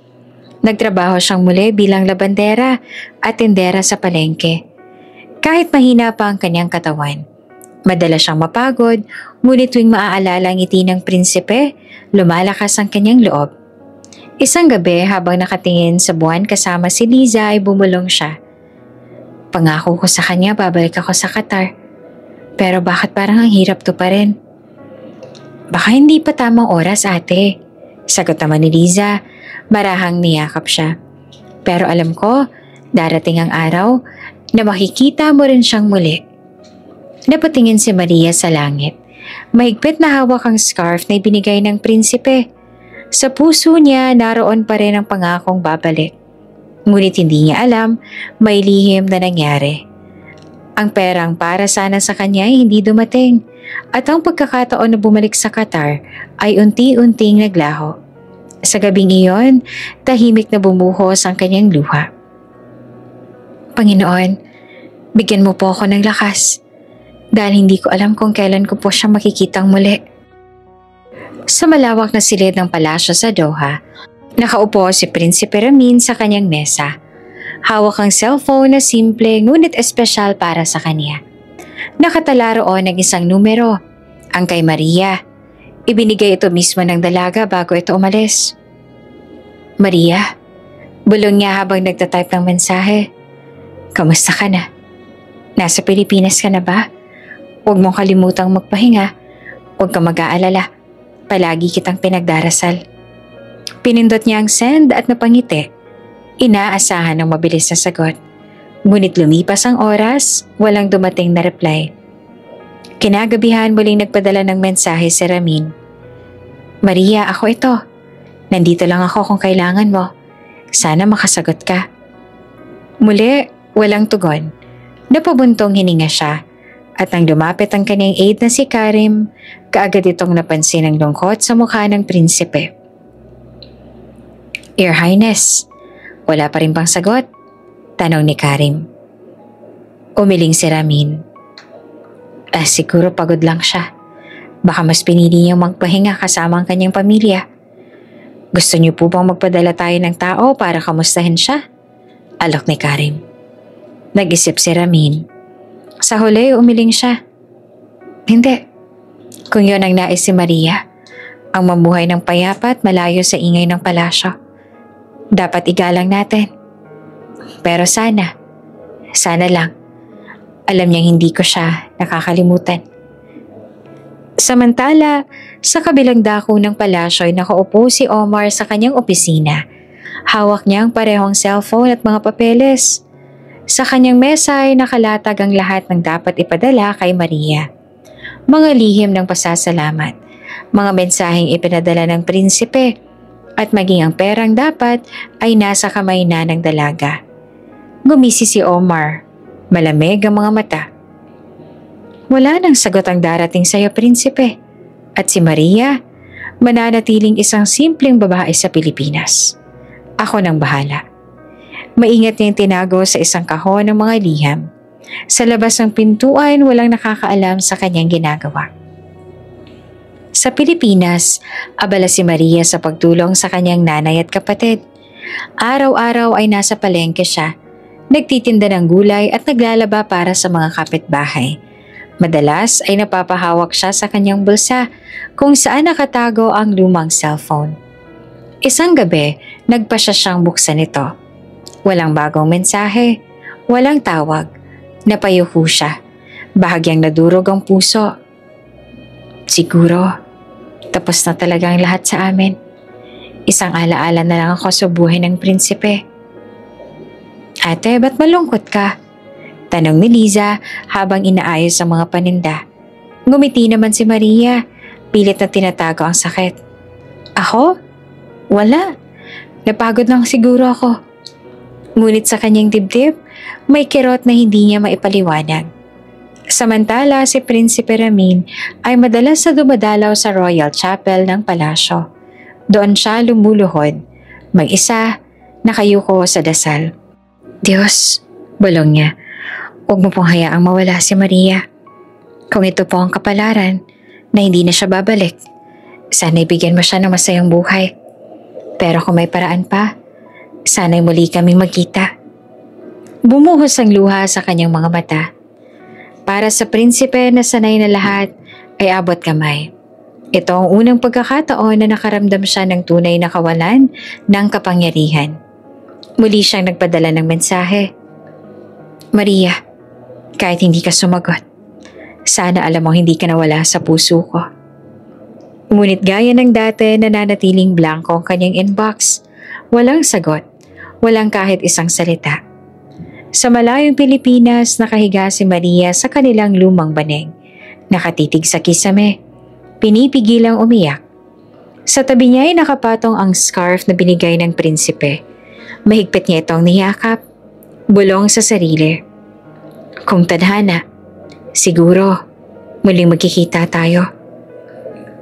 Nagtrabaho siyang muli bilang labandera at tindera sa palengke. Kahit mahina pa ang kanyang katawan, madalas siyang mapagod, ngunit tuwing maaalala ang ngiti ng prinsipe, lumalakas ang kanyang loob. Isang gabi habang nakatingin sa buwan kasama si Liza ay bumulong siya. "Pangako ko sa kanya babalik ako sa Qatar. Pero bakit parang ang hirap to pa rin?" "Baka hindi pa tamang oras, ate," sagot naman ni Liza. Marahang niyakap siya. "Pero alam ko, darating ang araw na makikita mo rin siyang muli." Napatingin si Maria sa langit. Mahigpit na hawak ang scarf na ibinigay ng prinsipe. Sa puso niya naroon pa rin ang pangakong babalik. Ngunit hindi niya alam, may lihim na nangyari. Ang perang para sana sa kanya ay hindi dumating at ang pagkakataon na bumalik sa Qatar ay unti-unting naglaho. Sa gabing iyon, tahimik na bumuhos ang kanyang luha. "Panginoon, bigyan mo po ako ng lakas dahil hindi ko alam kung kailan ko po siya makikitang muli." Sa malawak na silid ng palasyo sa Doha, nakaupo si Prinsipe Ramin sa kanyang mesa. Hawak ang cellphone na simple ngunit espesyal para sa kanya. Nakatala roon ang isang numero, ang kay Maria. Ibinigay ito mismo ng dalaga bago ito umalis. "Maria," bulong niya habang nagtatype ng mensahe. "Kamusta ka na? Nasa Pilipinas ka na ba? Huwag mong kalimutang magpahinga. Huwag kang mag-aalala. Palagi kitang pinagdarasal." Pinindot niya ang send at napangiti. Inaasahan ng mabilis na sagot. Ngunit lumipas ang oras, walang dumating na reply. Kinagabihan muling nagpadala ng mensahe si Ramin. "Maria, ako ito. Nandito lang ako kung kailangan mo. Sana makasagot ka." Muli, walang tugon. Napabuntong hininga siya at nang lumapit ang kanyang aide na si Karim, kaagad itong napansin ang lungkot sa mukha ng prinsipe. "Your Highness," wala pa rin bang sagot? Tanong ni Karim. Umiling si Ramin. Siguro pagod lang siya. Baka mas pinili niyang magpahinga kasama ang kanyang pamilya. Gusto niyo po bang magpadala tayo ng tao para kamustahin siya? Alok ni Karim. Nag-isip si Ramin. Sa huli, umiling siya. Hindi. Kung yon ang nais si Maria, ang mamuhay ng payapa at malayo sa ingay ng palasyo, dapat igalang natin. Pero sana lang, alam niyang hindi ko siya nakakalimutan. Samantala, sa kabilang dako ng palasyo ay nakaupo si Omar sa kanyang opisina. Hawak niya ang parehong cellphone at mga papeles. Sa kanyang mesa ay nakalatag ang lahat ng dapat ipadala kay Maria. Mga lihim ng pasasalamat, mga mensaheng ipinadala ng prinsipe, at maging ang perang dapat ay nasa kamay na ng dalaga. Gumisi si Omar. Malamig ang mga mata. Wala nang sagot ang darating sa iyo, prinsipe. At si Maria, mananatiling isang simpleng babae sa Pilipinas. Ako nang bahala. Maingat niyang tinago sa isang kahon ng mga liham. Sa labas ng pintuan, walang nakakaalam sa kanyang ginagawa. Sa Pilipinas, abala si Maria sa pagtulong sa kanyang nanay at kapatid. Araw-araw ay nasa palengke siya, nagtitinda ng gulay at naglalaba para sa mga kapitbahay. Madalas ay napapahawak siya sa kanyang bulsa kung saan nakatago ang lumang cellphone. Isang gabi, nagpasya siyang buksan ito. Walang bagong mensahe, walang tawag. Napayuko siya. Bahagyang nadurog ang puso. Siguro, tapos na talaga ang lahat sa amin. Isang alaala na lang ako sa buhay ng prinsipe. Ate, ba't malungkot ka? Tanong ni Liza habang inaayos ang mga paninda. Ngumiti naman si Maria, pilit na tinatago ang sakit. Ako? Wala. Napagod lang siguro ako. Ngunit sa kanyang dibdib, may kirot na hindi niya maipaliwanag. Samantala si Prinsipe Ramin ay madalas na dumadalaw sa Royal Chapel ng palasyo. Doon siya lumuluhod, mag-isa, nakayuko sa dasal. Diyos, bulong niya, huwag mo pong hayaang mawala si Maria. Kung ito po ang kapalaran na hindi na siya babalik, sana'y bigyan mo siya ng masayang buhay. Pero kung may paraan pa, sana'y muli kaming magkita. Bumuhos ang luha sa kanyang mga mata. Para sa prinsipe na sanay na lahat ay abot kamay. Ito ang unang pagkakataon na nakaramdam siya ng tunay na kawalan ng kapangyarihan. Muli siyang nagpadala ng mensahe. Maria, kahit hindi ka sumagot, sana alam mo hindi ka nawala sa puso ko. Ngunit gaya ng dati nananatiling blanko ang kanyang inbox. Walang sagot, walang kahit isang salita. Sa malayong Pilipinas, nakahiga si Maria sa kanilang lumang baneg. Nakatitig sa kisame, pinipigilang umiyak. Sa tabi niya ay nakapatong ang scarf na binigay ng prinsipe. Mahigpit niya itong niyakap, bulong sa sarili. Kung tadhana, siguro muling magkikita tayo.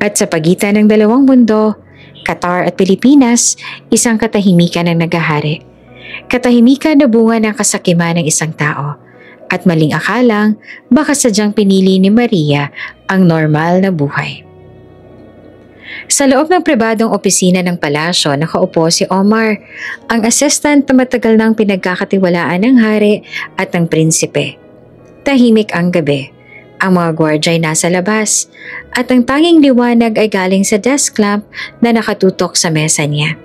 At sa pagitan ng dalawang mundo, Qatar at Pilipinas, isang katahimikan ang naghahari. Katahimikan na bunga ng kasakiman ng isang tao at maling akalang baka sadyang pinili ni Maria ang normal na buhay. Sa loob ng pribadong opisina ng palasyo, nakaupo si Omar, ang assistant na matagal nang pinagkakatiwalaan ng hari at ng prinsipe. Tahimik ang gabi. Ang mga gwardya ay nasa labas at ang tanging liwanag ay galing sa desk lamp na nakatutok sa mesa niya.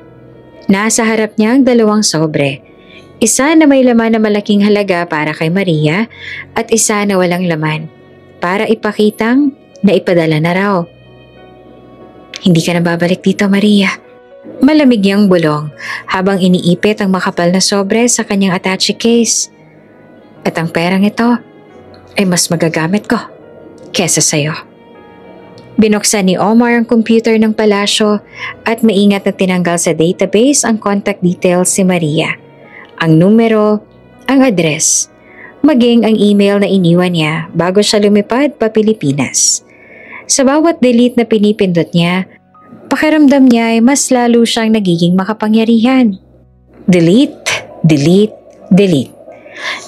Nasa harap niya ang dalawang sobre. Isa na may laman na malaking halaga para kay Maria at isa na walang laman para ipakitang naipadala na raw. Hindi ka na babalik dito, Maria. Malamig niyang bulong habang iniipit ang makapal na sobre sa kanyang attache case. At ang perang ito ay mas magagamit ko kesa sa'yo. Binuksan ni Omar ang computer ng palasyo at maingat na tinanggal sa database ang contact details si Maria, ang numero, ang address, maging ang email na iniwan niya bago siya lumipad pa Pilipinas. Sa bawat delete na pinipindot niya, pakiramdam niya ay mas lalo siyang nagiging makapangyarihan. Delete, delete, delete.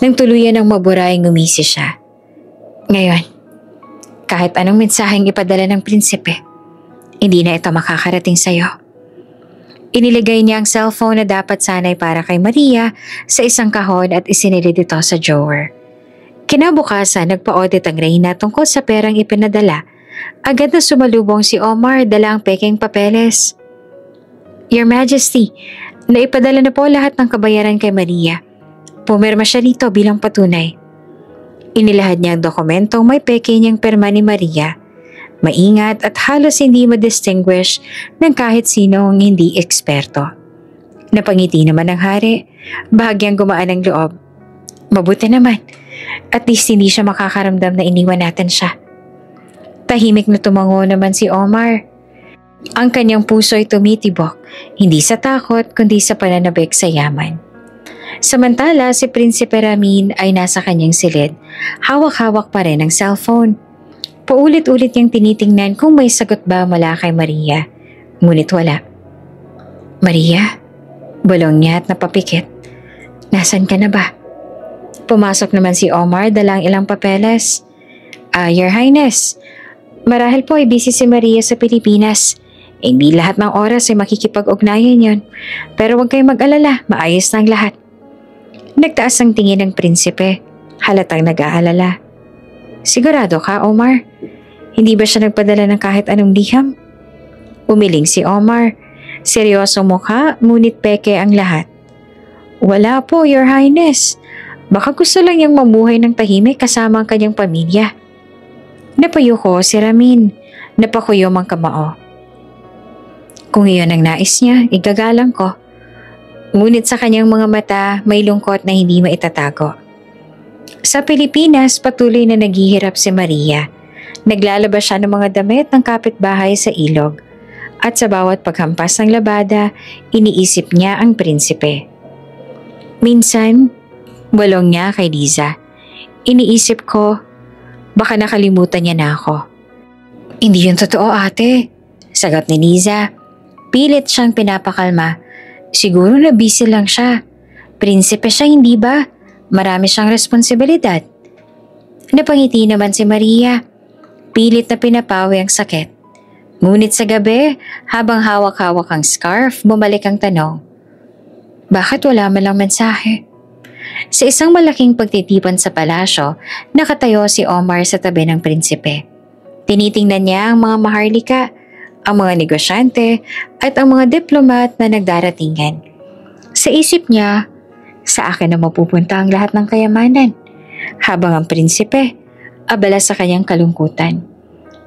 Nang tuluyan ng mabura ay ngumisi siya. Ngayon, kahit anong mensaheng ipadala ng prinsipe, hindi na ito makakarating sa'yo. Iniligay niya ang cellphone na dapat sanay para kay Maria sa isang kahon at isinilid ito sa drawer. Kinabukasan, nagpa-audit ang Reyna tungkol sa perang ipinadala. Agad na sumalubong si Omar dala ang peking papeles. Your Majesty, naipadala na po lahat ng kabayaran kay Maria. Pumirma siya dito bilang patunay. Inilahad niya ang dokumentong may peke niyang perma ni Maria. Maingat at halos hindi ma-distinguish ng kahit sinong hindi eksperto. Napangiti naman ang hari, bahagyang gumaan ang loob. Mabuti naman, at least hindi siya makakaramdam na iniwan natin siya. Tahimik na tumango naman si Omar. Ang kanyang puso ay tumitibok, hindi sa takot kundi sa pananabik sa yaman. Samantala si Prinsipe Ramin ay nasa kanyang silid, hawak-hawak pa rin ang cellphone. Paulit-ulit niyang tinitingnan kung may sagot ba mula kay Maria, ngunit wala. Maria? Bulong niya at napapikit. Nasaan ka na ba? Pumasok naman si Omar dalang ilang papeles. Your Highness, marahil po ay busy si Maria sa Pilipinas. Hindi lahat ng oras ay makikipag-ugnayan yon. Pero huwag kayong mag-alala, maayos na ang lahat. Nagtaas ang tingin ng prinsipe, halatang nag-aalala. Sigurado ka, Omar? Hindi ba siya nagpadala ng kahit anong liham? Umiling si Omar. Seryoso mukha, ngunit peke ang lahat. Wala po, Your Highness. Baka gusto lang niyang mamuhay ng tahimik kasama ang kanyang pamilya. Napayuko si Ramin. Napakuyom ang kamao. Kung iyon ang nais niya, igagalang ko. Ngunit sa kanyang mga mata, may lungkot na hindi maitatago. Sa Pilipinas, patuloy na naghihirap si Maria. Naglalabas siya ng mga damit ng kapitbahay sa ilog. At sa bawat paghampas ng labada, iniisip niya ang prinsipe. Minsan, bulong niya kay Liza. Iniisip ko, baka nakalimutan niya na ako. Hindi yun totoo, ate. Sagot ni Liza. Pilit siyang pinapakalma. Siguro na busy lang siya. Prinsipe siya, hindi ba? Marami siyang responsibilidad. Napangiti naman si Maria. Pilit na pinapawi ang sakit. Ngunit sa gabi, habang hawak-hawak ang scarf, bumalik ang tanong. Bakit wala man lang mensahe? Sa isang malaking pagtitipon sa palasyo, nakatayo si Omar sa tabi ng prinsipe. Tinitingnan niya ang mga maharlika, ang mga negosyante at ang mga diplomat na nagdaratingan. Sa isip niya, sa akin na mapupunta ang lahat ng kayamanan, habang ang prinsipe, abala sa kanyang kalungkutan.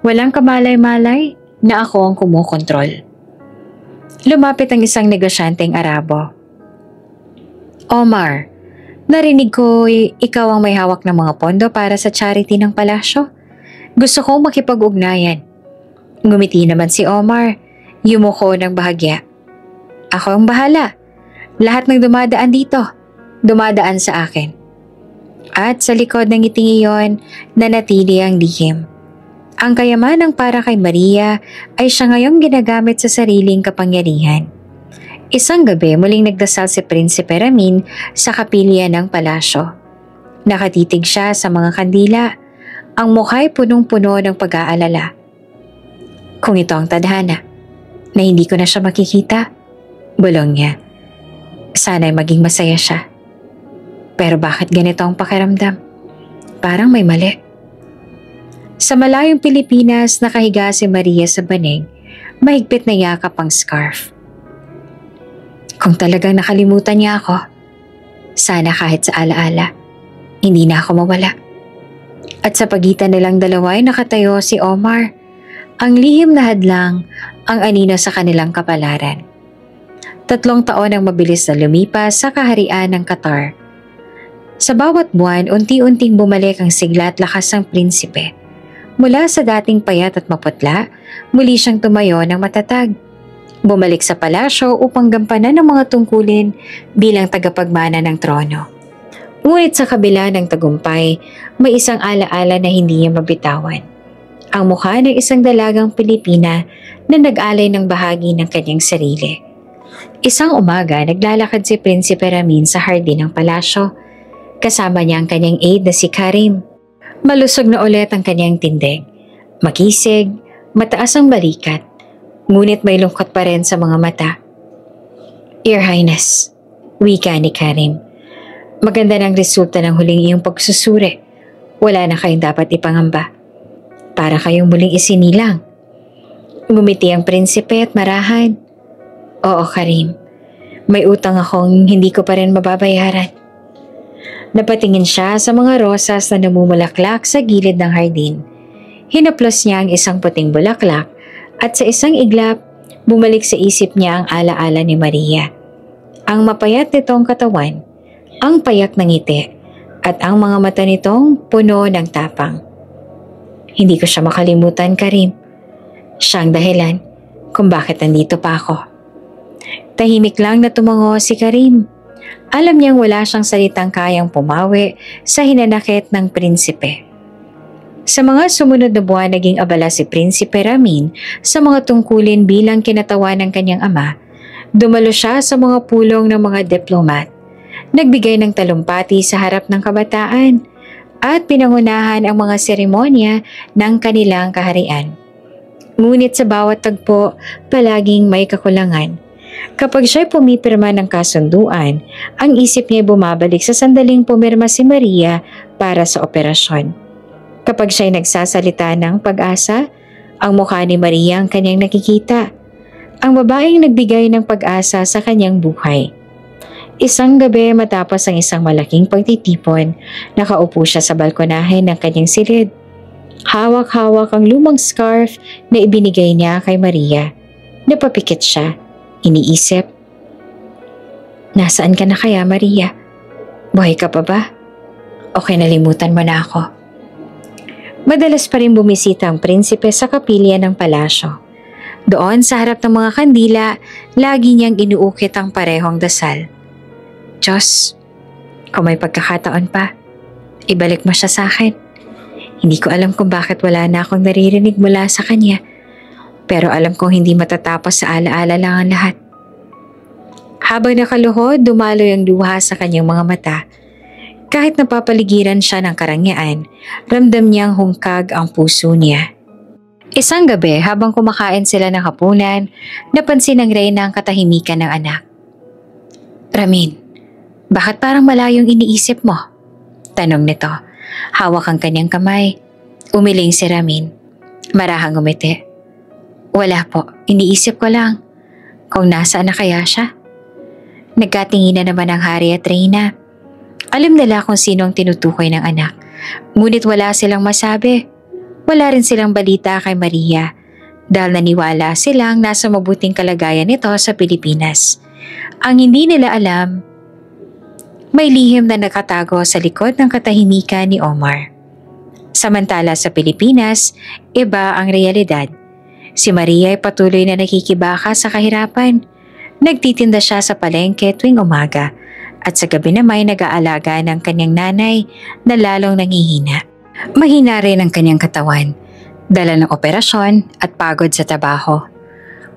Walang kamalay-malay na ako ang kumukontrol. Lumapit ang isang negosyanteng Arabo. Omar, narinig ko ikaw ang may hawak ng mga pondo para sa charity ng palasyo. Gusto kong makipag-ugnayan. Ngumiti naman si Omar, yumuko ng bahagya. Ako ang bahala. Lahat ng dumadaan dito, dumadaan sa akin. At sa likod ng ngiting iyon, nanatili ang lihim. Ang kayamanang para kay Maria ay siya ngayong ginagamit sa sariling kapangyarihan. Isang gabi muling nagdasal si Prinsipe Ramin sa kapilya ng palasyo. Nakatitig siya sa mga kandila, ang mukha'y punong-puno ng pag-aalala. Kung ito ang tadhana, na hindi ko na siya makikita, bulong niya. Sana'y maging masaya siya. Pero bakit ganito ang pakiramdam? Parang may mali. Sa malayong Pilipinas, nakahiga si Maria sa banig, mahigpit na yakap ang scarf. Kung talagang nakalimutan niya ako, sana kahit sa alaala, hindi na ako mawala. At sa pagitan nilang dalawa ay nakatayo si Omar, ang lihim na hadlang, ang anino sa kanilang kapalaran. 3 taon ang mabilis na lumipas sa kaharian ng Qatar. Sa bawat buwan, unti-unting bumalik ang sigla at lakas ng prinsipe. Mula sa dating payat at maputla, muli siyang tumayo ng matatag. Bumalik sa palasyo upang gampanan ng mga tungkulin bilang tagapagmana ng trono. Ngunit sa kabila ng tagumpay, may isang alaala na hindi niya mabitawan. Ang mukha ng isang dalagang Pilipina na nag-alay ng bahagi ng kanyang sarili. Isang umaga, naglalakad si Prinsipe Ramin sa hardin ng palasyo. Kasama niya ang kanyang aide na si Karim. Malusog na ulit ang kanyang tindig. Makisig, mataas ang balikat. Ngunit may lungkot pa rin sa mga mata. Your Highness, wika ni Karim. Maganda ng resulta ng huling iyong pagsusuri. Wala na kayong dapat ipangamba. Para kayong muling isinilang. Ngumiti ang prinsipe at marahan. Oo, Karim. May utang akong hindi ko pa rin mababayaran. Napatingin siya sa mga rosas na namumulaklak sa gilid ng hardin. Hinaplos niya ang isang puting bulaklak at sa isang iglap, bumalik sa isip niya ang alaala ni Maria. Ang mapayat nitong katawan, ang payak ng ngiti, at ang mga mata nitong puno ng tapang. Hindi ko siya makalimutan, Karim. Siya ang dahilan kung bakit nandito pa ako. Tahimik lang na tumango si Karim. Alam niyang wala siyang salitang kayang pumawi sa hinanakit ng prinsipe. Sa mga sumunod na buwan, naging abala si Prinsipe Ramin sa mga tungkulin bilang kinatawan ng kanyang ama. Dumalo siya sa mga pulong ng mga diplomat. Nagbigay ng talumpati sa harap ng kabataan at pinangunahan ang mga seremonya ng kanilang kaharian. Ngunit sa bawat tagpo, palaging may kakulangan. Kapag siya'y pumipirma ng kasunduan, ang isip niya bumabalik sa sandaling pumirma si Maria para sa operasyon. Kapag siya'y nagsasalita ng pag-asa, ang mukha ni Maria ang kanyang nakikita. Ang babaeng nagbigay ng pag-asa sa kanyang buhay. Isang gabi matapos ang isang malaking pagtitipon, nakaupo siya sa balkonahe ng kanyang silid. Hawak-hawak ang lumang scarf na ibinigay niya kay Maria. Napapikit siya. Iniisip, nasaan ka na kaya, Maria? Buhay ka pa ba? O kinalimutan mo na ako? Madalas pa rin bumisita ang prinsipe sa kapilya ng palasyo. Doon sa harap ng mga kandila, lagi niyang inuukit ang parehong dasal. Diyos, kung may pagkakataon pa, ibalik mo siya sa akin. Hindi ko alam kung bakit wala na akong naririnig mula sa kanya, pero alam kong hindi matatapos sa alaala lang ang lahat. Habang nakaluhod, dumaloy ang luha sa kanyang mga mata. Kahit napapaligiran siya ng karangyaan, ramdam niyang hungkag ang puso niya. Isang gabi, habang kumakain sila ng hapunan, napansin ng Reyna ang katahimikan ng anak. Ramin, bakit parang malayong iniisip mo? Tanong nito. Hawak ang kanyang kamay. Umiling si Ramin. Marahang umiti. Wala po, iniisip ko lang. Kung nasaan na kaya siya? Nagkatinginan naman ang Hari at Reyna. Alam nila kung sino ang tinutukoy ng anak. Ngunit wala silang masabi. Wala rin silang balita kay Maria dahil naniwala silang nasa mabuting kalagayan nito sa Pilipinas. Ang hindi nila alam, may lihim na nakatago sa likod ng katahimikan ni Omar. Samantala sa Pilipinas, iba ang realidad. Si Maria ay patuloy na nakikibaka sa kahirapan. Nagtitinda siya sa palengke tuwing umaga at sa gabi naman nag-aalaga ng kanyang nanay na lalong nangihina. Mahina rin ang kanyang katawan, dala ng operasyon at pagod sa trabaho.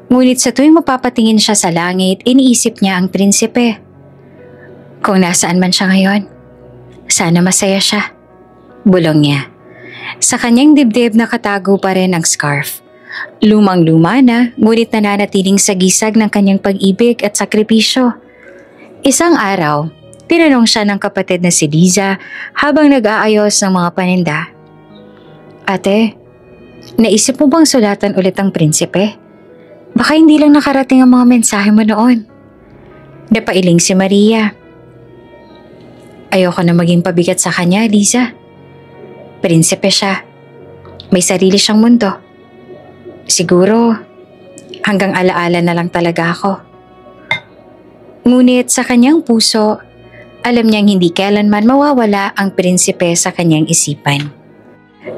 Ngunit sa tuwing mapapatingin siya sa langit, iniisip niya ang prinsipe. Kung nasaan man siya ngayon, sana masaya siya. Bulong niya. Sa kanyang dibdib nakatago pa rin ang scarf. Lumang-luma na, ngunit nananatiling sagisag ng kanyang pag-ibig at sakripisyo. Isang araw, tinanong siya ng kapatid na si Liza habang nag-aayos ng mga paninda. Ate, naisip mo bang sulatan ulit ang prinsipe? Baka hindi lang nakarating ang mga mensahe mo noon. Napailing si Maria. Ayoko na maging pabigat sa kanya, Liza. Prinsipe siya. May sarili siyang mundo. Siguro, hanggang alaala na lang talaga ako. Ngunit sa kanyang puso, alam niyang hindi kailanman mawawala ang prinsipe sa kanyang isipan.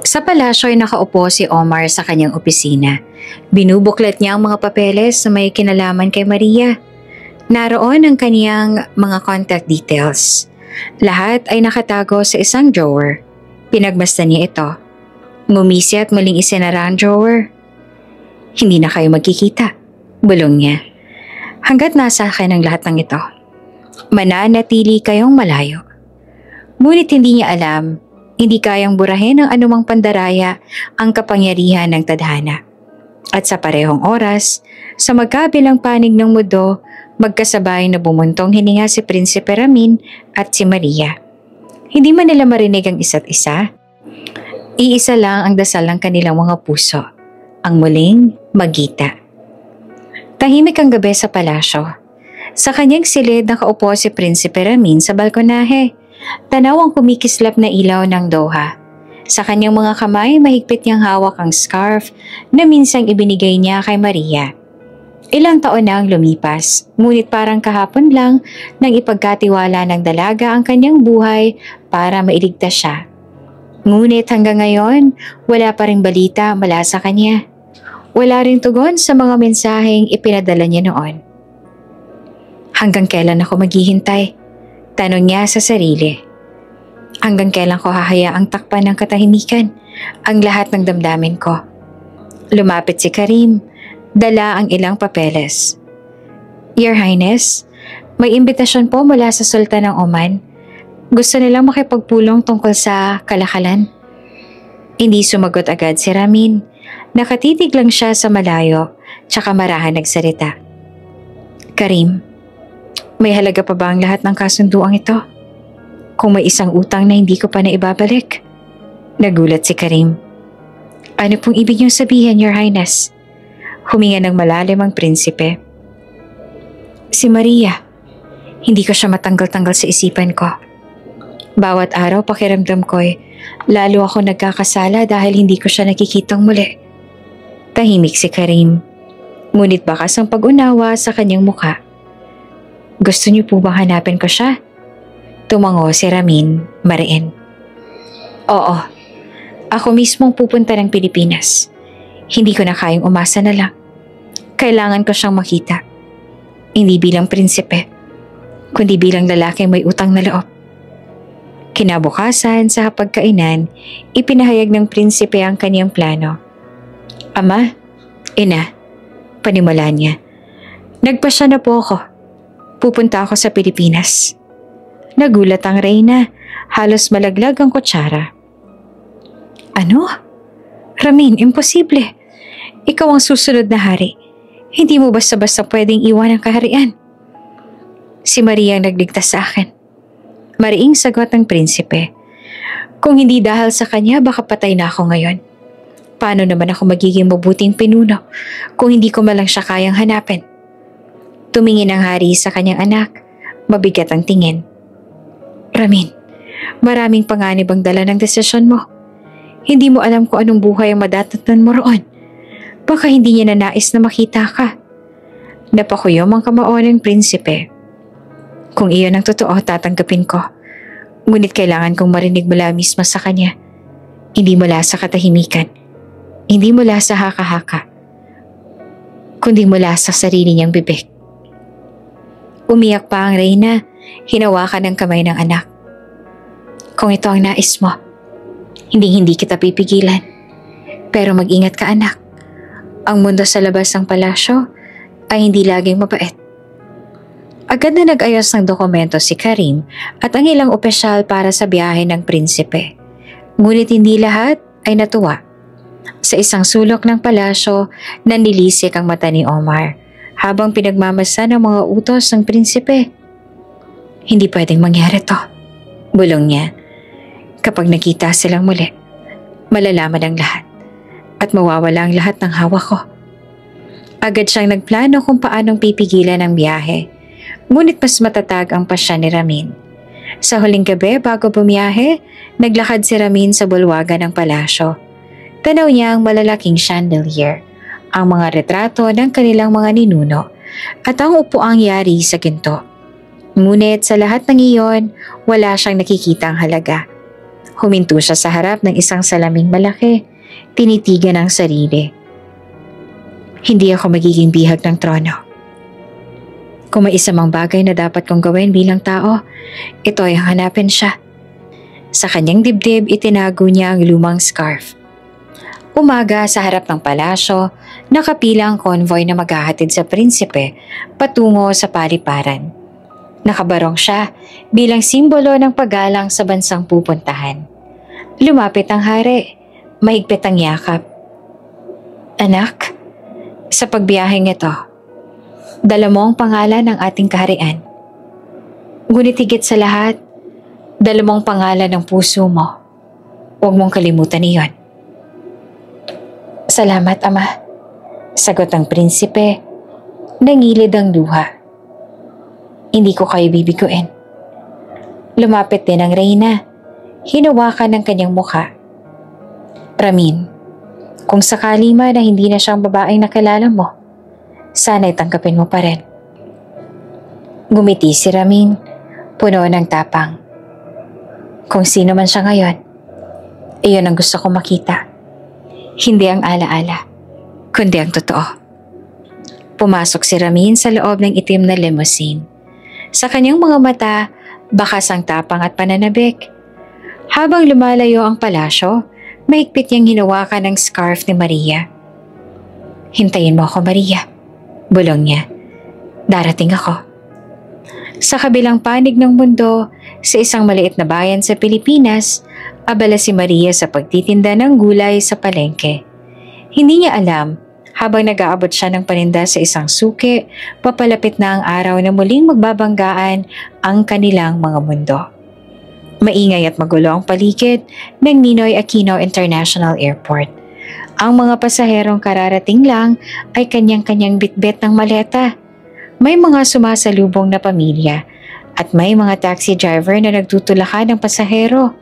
Sa palasyo ay nakaupo si Omar sa kanyang opisina. Binubuklat niya ang mga papeles na may kinalaman kay Maria. Naroon ang kanyang mga contact details. Lahat ay nakatago sa isang drawer. Pinagmasdan niya ito. Ngumisi at muling isinara ang drawer. Hindi na kayo magkikita, bulong niya. Hanggat nasa akin ang lahat ng ito, mananatili kayong malayo. Ngunit hindi niya alam, hindi kayang burahin ng anumang pandaraya ang kapangyarihan ng tadhana. At sa parehong oras, sa magkabilang panig ng mundo, magkasabay na bumuntong hininga si Prinsipe Ramin at si Maria. Hindi man nila marinig ang isa't isa. Iisa lang ang dasal ng kanilang mga puso, ang muling magkita. Tahimik ang gabi sa palasyo. Sa kanyang silid nakaupo si Prinsipe Ramin sa balkonahe. Tanaw ang kumikislap na ilaw ng Doha. Sa kanyang mga kamay, mahigpit niyang hawak ang scarf na minsang ibinigay niya kay Maria. Ilang taon na ang lumipas, ngunit parang kahapon lang nang ipagkatiwala ng dalaga ang kanyang buhay para mailigtas siya. Ngunit hanggang ngayon, wala pa ring balita mula sa kanya. Wala ring tugon sa mga mensaheng ipinadala niya noon. Hanggang kailan ako maghihintay? Tanong niya sa sarili. Hanggang kailan ko hahayaang takpan ng katahimikan ang lahat ng damdamin ko? Lumapit si Karim, dala ang ilang papeles. Your Highness, may imbitasyon po mula sa Sultan ng Oman. Gusto nilang makipagpulong tungkol sa kalakalan. Hindi sumagot agad si Ramin. Nakatitig lang siya sa malayo, tsaka marahan nagsalita. Karim, may halaga pa ba ang lahat ng kasunduang ito? Kung may isang utang na hindi ko pa na ibabalik? Nagulat si Karim. Ano pong ibig niyong sabihin, Your Highness? Huminga ng malalim ang prinsipe. Si Maria. Hindi ko siya matanggal-tanggal sa isipan ko. Bawat araw pakiramdam ko'y lalo ako nagkakasala dahil hindi ko siya nakikitang muli. Tahimik si Karim. Ngunit bakas ang pag-unawa sa kanyang mukha. Gusto niyo po bang hanapin ko siya? Tumango si Ramin, mariin. Oo, ako mismong pupunta ng Pilipinas. Hindi ko na kayang umasa na lang. Kailangan ko siyang makita. Hindi bilang prinsipe, kundi bilang lalaking may utang na loob. Kinabukasan sa hapagkainan, ipinahayag ng prinsipe ang kanyang plano. Ama, ina, panimula niya. Nagpasya na po ako. Pupunta ako sa Pilipinas. Nagulat ang reyna, halos malaglag ang kutsara. Ano? Ramin, imposible. Ikaw ang susunod na hari. Hindi mo basta-basta pwedeng iwan ang kaharian. Si Maria ang nagligtas sa akin. Mariing sagot ng prinsipe. Kung hindi dahil sa kanya, baka patay na ako ngayon. Paano naman ako magiging mabuting pinuno kung hindi ko malang siya kayang hanapin? Tumingin ang hari sa kanyang anak. Mabigat ang tingin. Ramin, maraming panganib ang dala ng desisyon mo. Hindi mo alam kung anong buhay ang madatatnan mo roon. Baka hindi niya na nais na makita ka. Napakuyom ang kamao ng prinsipe. Kung iyon ang totoo, tatanggapin ko. Ngunit kailangan kong marinig mula mismo sa kanya. Hindi mula sa katahimikan. Hindi mula sa haka-haka. Kundi mula sa sarili niyang bibig. Umiyak pa ang reyna, hinawakan ng kamay ng anak. Kung ito ang nais mo, hindi kita pipigilan. Pero mag-ingat ka, anak. Ang mundo sa labas ng palasyo ay hindi laging mabait. Agad na nag-ayos ng dokumento si Karim at ang ilang opisyal para sa biyahe ng prinsipe. Ngunit hindi lahat ay natuwa. Sa isang sulok ng palasyo, nanlilisik ang mata ni Omar habang pinagmamasa ng mga utos ng prinsipe. Hindi pwedeng mangyari to, bulong niya. Kapag nakita silang muli, malalaman ang lahat at mawawala ang lahat ng hawak ko. Agad siyang nagplano kung paanong pipigilan ang biyahe, ngunit mas matatag ang pasya ni Ramin. Sa huling gabi bago bumiyahe, naglakad si Ramin sa bulwagan ng palasyo. Tanaw niya ang malalaking chandelier, ang mga retrato ng kanilang mga ninuno at ang upuang yari sa ginto. Ngunit sa lahat ng iyon, wala siyang nakikitang halaga. Huminto siya sa harap ng isang salaming malaki, tinitigan ang sarili. Hindi ako magiging bihag ng trono. Kung may isa mang bagay na dapat kong gawin bilang tao, ito ay hanapin siya. Sa kanyang dibdib, itinago niya ang lumang scarf. Umaga sa harap ng palasyo, nakapila ang convoy na maghahatid sa prinsipe patungo sa paliparan. Nakabarong siya bilang simbolo ng paggalang sa bansang pupuntahan. Lumapit ang hari, mahigpit ang yakap. Anak, sa pagbiyaheng ito, dala mo ang pangalan ng ating kaharian. Ngunit higit sa lahat, dala mo ang pangalan ng puso mo. Huwag mong kalimutan iyon. Salamat, Ama. Sagot ng prinsipe, nangilid ang luha. Hindi ko kayo bibiguin. Lumapit din ang reyna, hinawakan ng kanyang mukha. Ramin, kung sakali man na hindi na siyang babaeng nakilala mo, sana'y tanggapin mo pa rin. Ngumiti si Ramin, puno ng tapang. Kung sino man siya ngayon, iyon ang gusto kong makita. Hindi ang alaala, kundi ang totoo. Pumasok si Ramin sa loob ng itim na limousine. Sa kanyang mga mata, bakas ang tapang at pananabik. Habang lumalayo ang palasyo, mahigpit niyang hinawakan ang scarf ni Maria. Hintayin mo ako, Maria, bulong niya. Darating ako. Sa kabilang panig ng mundo, sa isang maliit na bayan sa Pilipinas, abala si Maria sa pagtitinda ng gulay sa palengke. Hindi niya alam, habang nag-aabot siya ng paninda sa isang suki, papalapit na ang araw na muling magbabanggaan ang kanilang mga mundo. Maingay at magulo ang paligid ng Ninoy Aquino International Airport. Ang mga pasaherong kararating lang ay kanyang-kanyang bitbit ng maleta. May mga sumasalubong na pamilya at may mga taxi driver na nagtutulakan ng pasahero.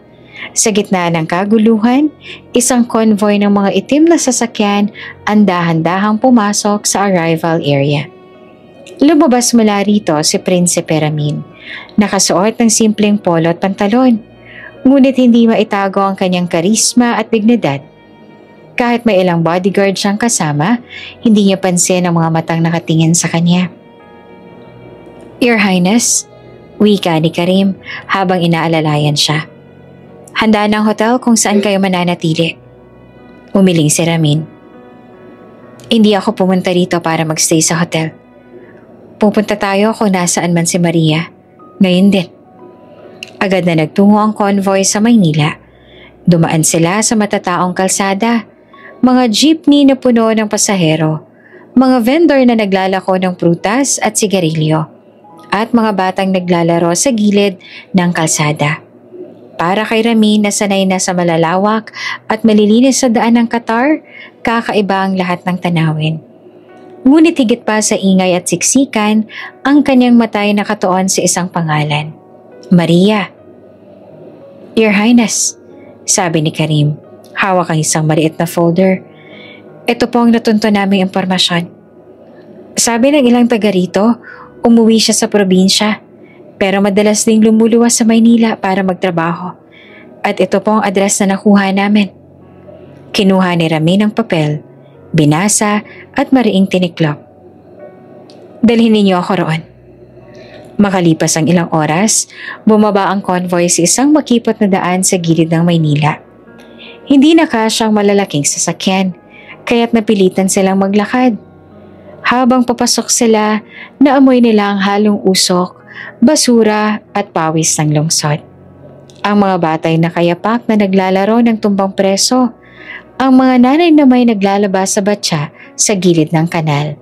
Sa gitna ng kaguluhan, isang convoy ng mga itim na sasakyan ang dahan-dahang pumasok sa arrival area. Lumabas mula rito si Prinsipe Ramin, nakasuot ng simpleng polo at pantalon, ngunit hindi maitago ang kanyang karisma at dignidad. Kahit may ilang bodyguard siyang kasama, hindi niya pansin ang mga matang nakatingin sa kanya. Your Highness, wika ni Karim habang inaalalayan siya. Handa ng hotel kung saan kayo mananatili. Umiling si Ramin. Hindi ako pumunta rito para magstay sa hotel. Pupunta tayo kung nasaan man si Maria. Ngayon din. Agad na nagtungo ang convoy sa Maynila. Dumaan sila sa matataong kalsada. Mga jeepney na puno ng pasahero. Mga vendor na naglalako ng prutas at sigarilyo. At mga batang naglalaro sa gilid ng kalsada. Para kay Ramin na sanay na sa malalawak at malilinis sa daan ng Qatar, kakaiba ang lahat ng tanawin. Ngunit higit pa sa ingay at siksikan, ang kanyang matay nakatuon sa isang pangalan. Maria. Your Highness, sabi ni Karim, hawak ang isang maliit na folder. Ito po ang natunto naming impormasyon. Sabi ng ilang taga rito, umuwi siya sa probinsya, pero madalas ding lumuluwas sa Maynila para magtrabaho. At ito po ang address na nakuha namin. Kinuha ni Ramin ang papel, binasa at mariing tiniklop. Dalhin ninyo ako roon. Makalipas ang ilang oras, bumaba ang convoy sa isang makipot na daan sa gilid ng Maynila. Hindi na kasyang malalaking sasakyan, kaya't napilitan silang maglakad. Habang papasok sila, naamoy nila ang halong usok, basura at pawis ng lungsod. Ang mga batay na kayapak na naglalaro ng tumbang preso, ang mga nanay na may naglalabas sa batya sa gilid ng kanal.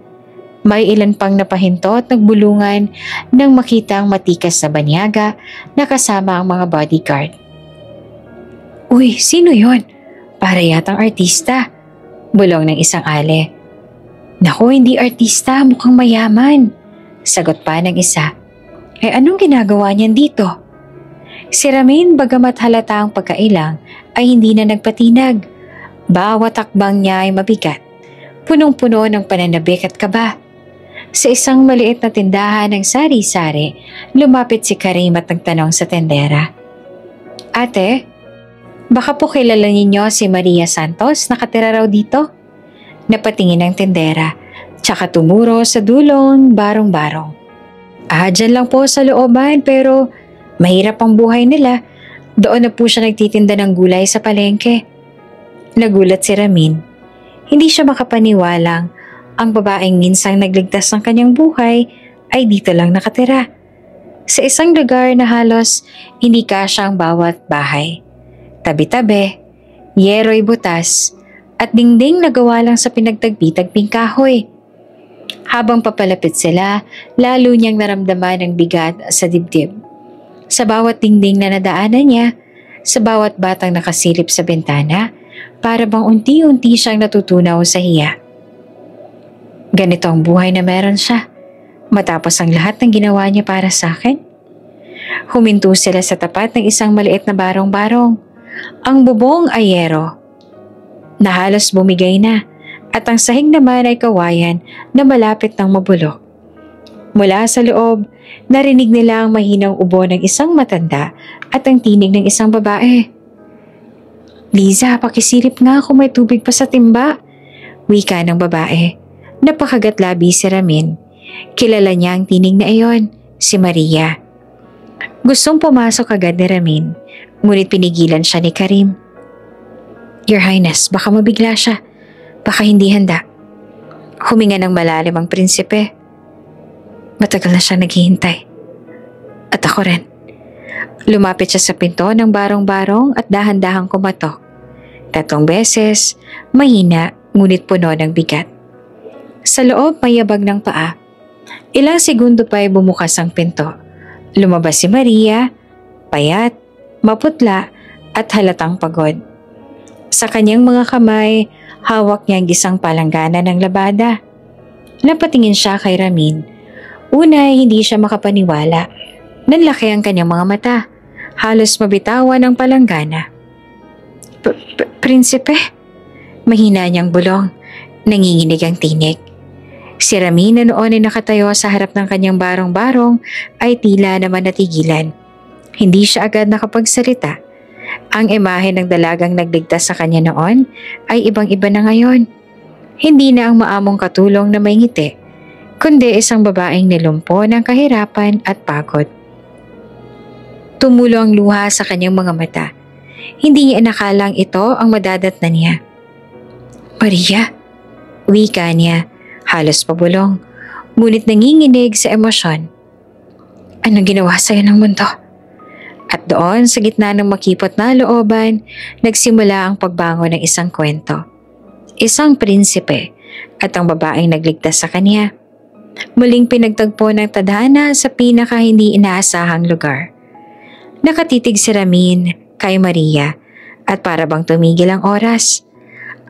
May ilan pang napahinto at nagbulungan nang makita ang matikas na banyaga na kasama ang mga bodyguard. Uy, sino yon? Para yatang artista. Bulong ng isang ale. Naku, hindi artista, mukhang mayaman. Sagot pa ng isa. Anong ginagawa niyan dito? Si Ramin, bagamat halata ang pagkailang, ay hindi na nagpatinag. Bawat takbang niya ay mabigat, punong-puno ng pananabik at kaba. Sa isang maliit na tindahan ng sari-sari, lumapit si Karim at nagtanong sa tendera. Ate, baka po kilala ninyo si Maria Santos, nakatira raw dito? Napatingin ang tendera, tsaka tumuro sa dulong barong-barong. Dyan lang po sa looban pero mahirap ang buhay nila. Doon na po siya nagtitinda ng gulay sa palengke. Nagulat si Ramin. Hindi siya makapaniwalang ang babaeng minsang nagligtas ng kanyang buhay ay dito lang nakatira. Sa isang lugar na halos hindi kasya ang bawat bahay. Tabi-tabi, yero'y butas at dingding na gawa lang sa pinagtagpi-tagping kahoy. Habang papalapit sila, lalo niyang naramdaman ang bigat sa dibdib. Sa bawat dingding na nadaanan niya, sa bawat batang nakasilip sa bintana, para bang unti-unti siyang natutunaw sa hiya. Ganito ang buhay na meron siya, matapos ang lahat ng ginawa niya para sa akin. Huminto sila sa tapat ng isang maliit na barong-barong. Ang bubong ay yero, na halos bumigay na, at ang sahig naman ay kawayan na malapit ng mabulok. Mula sa loob, narinig nila ang mahinang ubo ng isang matanda at ang tinig ng isang babae. Liza, pakisilip nga kung may tubig pa sa timba. Wika ng babae. Napakagat labi si Ramin. Kilala niya ang tinig na iyon, si Maria. Gustong pumasok agad ni Ramin, ngunit pinigilan siya ni Karim. Your Highness, baka mabigla siya. Baka hindi handa. Huminga ng malalim ang prinsipe. Matagal na siya naghihintay. At ako rin. Lumapit siya sa pinto ng barong-barong at dahan-dahang kumatok. 3 beses, mahina ngunit puno ng bigat. Sa loob may yabag ng paa. Ilang segundo pa ay bumukas ang pinto. Lumabas si Maria, payat, maputla at halatang pagod. Sa kanyang mga kamay, hawak niya ang isang palanggana ng labada. Napatingin siya kay Ramin. Una ay hindi siya makapaniwala. Nanlaki ang kanyang mga mata. Halos mabitawan ang palanggana. Prinsipe? Mahina niyang bulong. Nanginginig ang tinig. Si Ramin na noon ay nakatayo sa harap ng kanyang barong-barong ay tila naman natigilan. Hindi siya agad nakapagsalita. Ang imahe ng dalagang nagligtas sa kanya noon ay ibang-iba na ngayon. Hindi na ang maamong katulong na may ngiti, kundi isang babaeng nilumpo ng kahirapan at pagod. Tumulo ang luha sa kanyang mga mata. Hindi niya inakalang ito ang madadatnan niya. Maria, wika niya, halos pabulong, ngunit nanginginig sa emosyon. Anong ginawa sa'yo ng mundo? At doon sa gitna ng makipot na looban, nagsimula ang pagbango ng isang kwento. Isang prinsipe at ang babaeng nagligtas sa kanya. Muling pinagtagpo ng tadhana sa pinaka hindi inaasahang lugar. Nakatitig si Ramin kay Maria at para bang tumigil ang oras.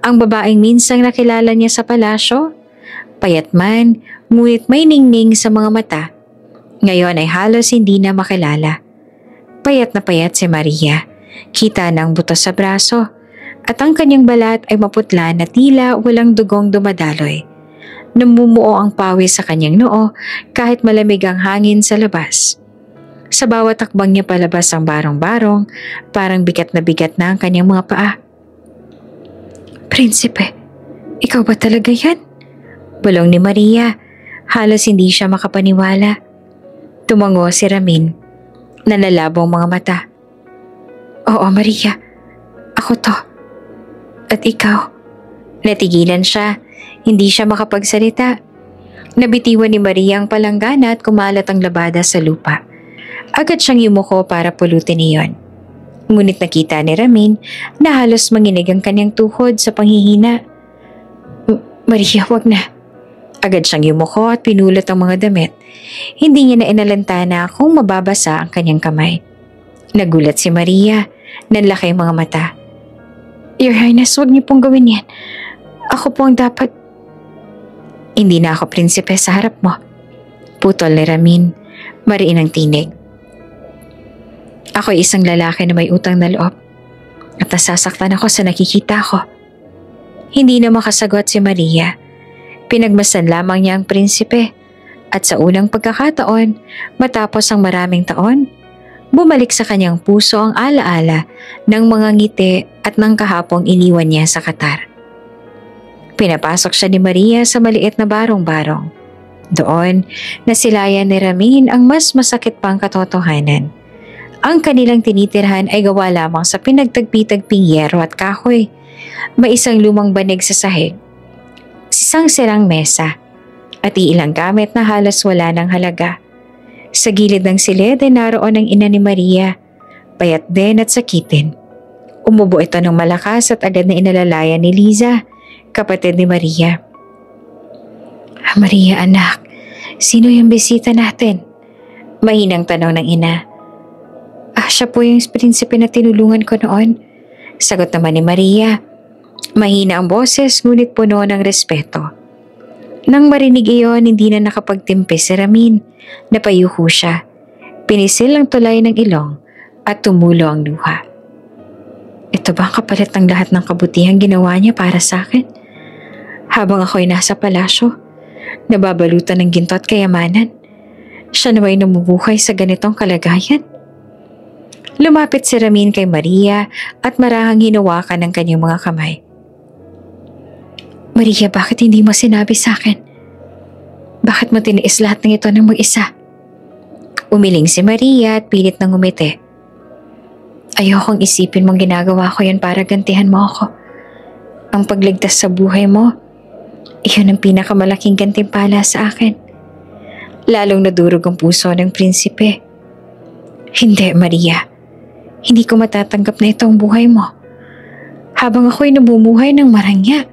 Ang babaeng minsang nakilala niya sa palasyo, payat man, ngunit may ningning sa mga mata. Ngayon ay halos hindi na makilala. Payat na payat si Maria, kita ng buto sa braso, at ang kanyang balat ay maputla na tila walang dugong dumadaloy. Namumuo ang pawis sa kanyang noo kahit malamig ang hangin sa labas. Sa bawat takbang niya palabas ang barong-barong, parang bigat na ang kanyang mga paa. Prinsipe, ikaw ba talaga yan? Bulong ni Maria, halos hindi siya makapaniwala. Tumango si Ramin. Nanlalabong mga mata. Oo, Maria. Ako to. At ikaw. Natigilan siya. Hindi siya makapagsalita. Nabitiwan ni Maria ang palanggana at kumalat ang labada sa lupa. Agad siyang yumuko para pulutin iyon. Ngunit nakita ni Ramin na halos manginig ang kanyang tuhod sa panghihina. Maria, wag na. Agad siyang yumuko at pinulot ang mga damit. Hindi niya na inalantana kung mababasa ang kanyang kamay. Nagulat si Maria. Nanlaki ang mga mata. Your Highness, huwag niyo pong gawin yan. Ako po ang dapat. Hindi na ako prinsipe sa harap mo. Putol ni Ramin. Mariin ang tinig. Ako ay isang lalaki na may utang na loob. At nasasaktan ako sa nakikita ko. Hindi na makasagot si Maria. Pinagmasdan lamang niya ang prinsipe. At sa unang pagkakataon, matapos ang maraming taon, bumalik sa kanyang puso ang alaala ng mga ngiti at ng kahapong iniwan niya sa Qatar. Pinapasok siya ni Maria sa maliit na barong-barong. Doon, nasilayan ni Ramin ang mas masakit pang katotohanan. Ang kanilang tinitirhan ay gawa lamang sa pinagtagpi-tagping yero at kahoy. May isang lumang banig sa sahig, isang sirang mesa, at ilang gamit na halos wala ng halaga. Sa gilid ng silid ay naroon ang ina ni Maria, payat din at sakitin. Umubo ito ng malakas at agad na inalalayan ni Liza, kapatid ni Maria. Maria anak, sino yung bisita natin? Mahinang tanong ng ina. Siya po yung prinsipe na tinulungan ko noon. Sagot naman ni Maria. Mahina ang boses ngunit puno ng respeto. Nang marinig iyon, hindi na nakapagtimpi si Ramin. Napayuko siya. Pinisil ang tulay ng ilong at tumulo ang luha. Ito ba ang kapalit ng lahat ng kabutihang ginawa niya para sa akin? Habang ako'y nasa palasyo, nababalutan ng ginto at kayamanan, siya na ba'y namumuhay sa ganitong kalagayan? Lumapit si Ramin kay Maria at marahang hinawakan ng kanyang mga kamay. Maria, bakit hindi mo sinabi sa akin? Bakit mo tiniis lahat ng ito ng mag-isa? Umiling si Maria at pilit nang umiti. Ayokong isipin mong ginagawa ko yan para gantihan mo ako. Ang pagligtas sa buhay mo, iyon ang pinakamalaking gantimpala sa akin. Lalong nadurog ang puso ng prinsipe. Hindi, Maria. Hindi ko matatanggap na itong buhay mo. Habang ako'y namumuhay ng marangya.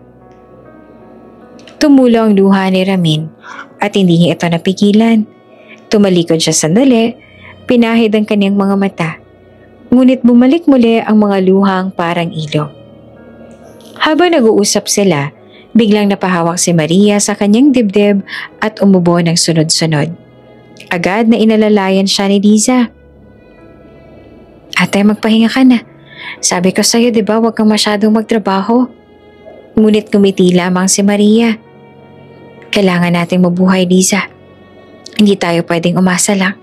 Tumulo ang luha ni Ramin at hindi niya ito napigilan. Tumalikod siya sandali, pinahid ang kanyang mga mata. Ngunit bumalik muli ang mga luhang parang ilog. Habang nag-uusap sila, biglang napahawak si Maria sa kanyang dibdib at umubo ng sunod-sunod. Agad na inalalayan siya ni Liza. Ate, magpahinga ka na. Sabi ko sa'yo, di ba, huwag kang masyadong magtrabaho. Ngunit kumiti lamang si Maria. Kailangan nating mabuhay, Liza. Hindi tayo pwedeng umasa lang.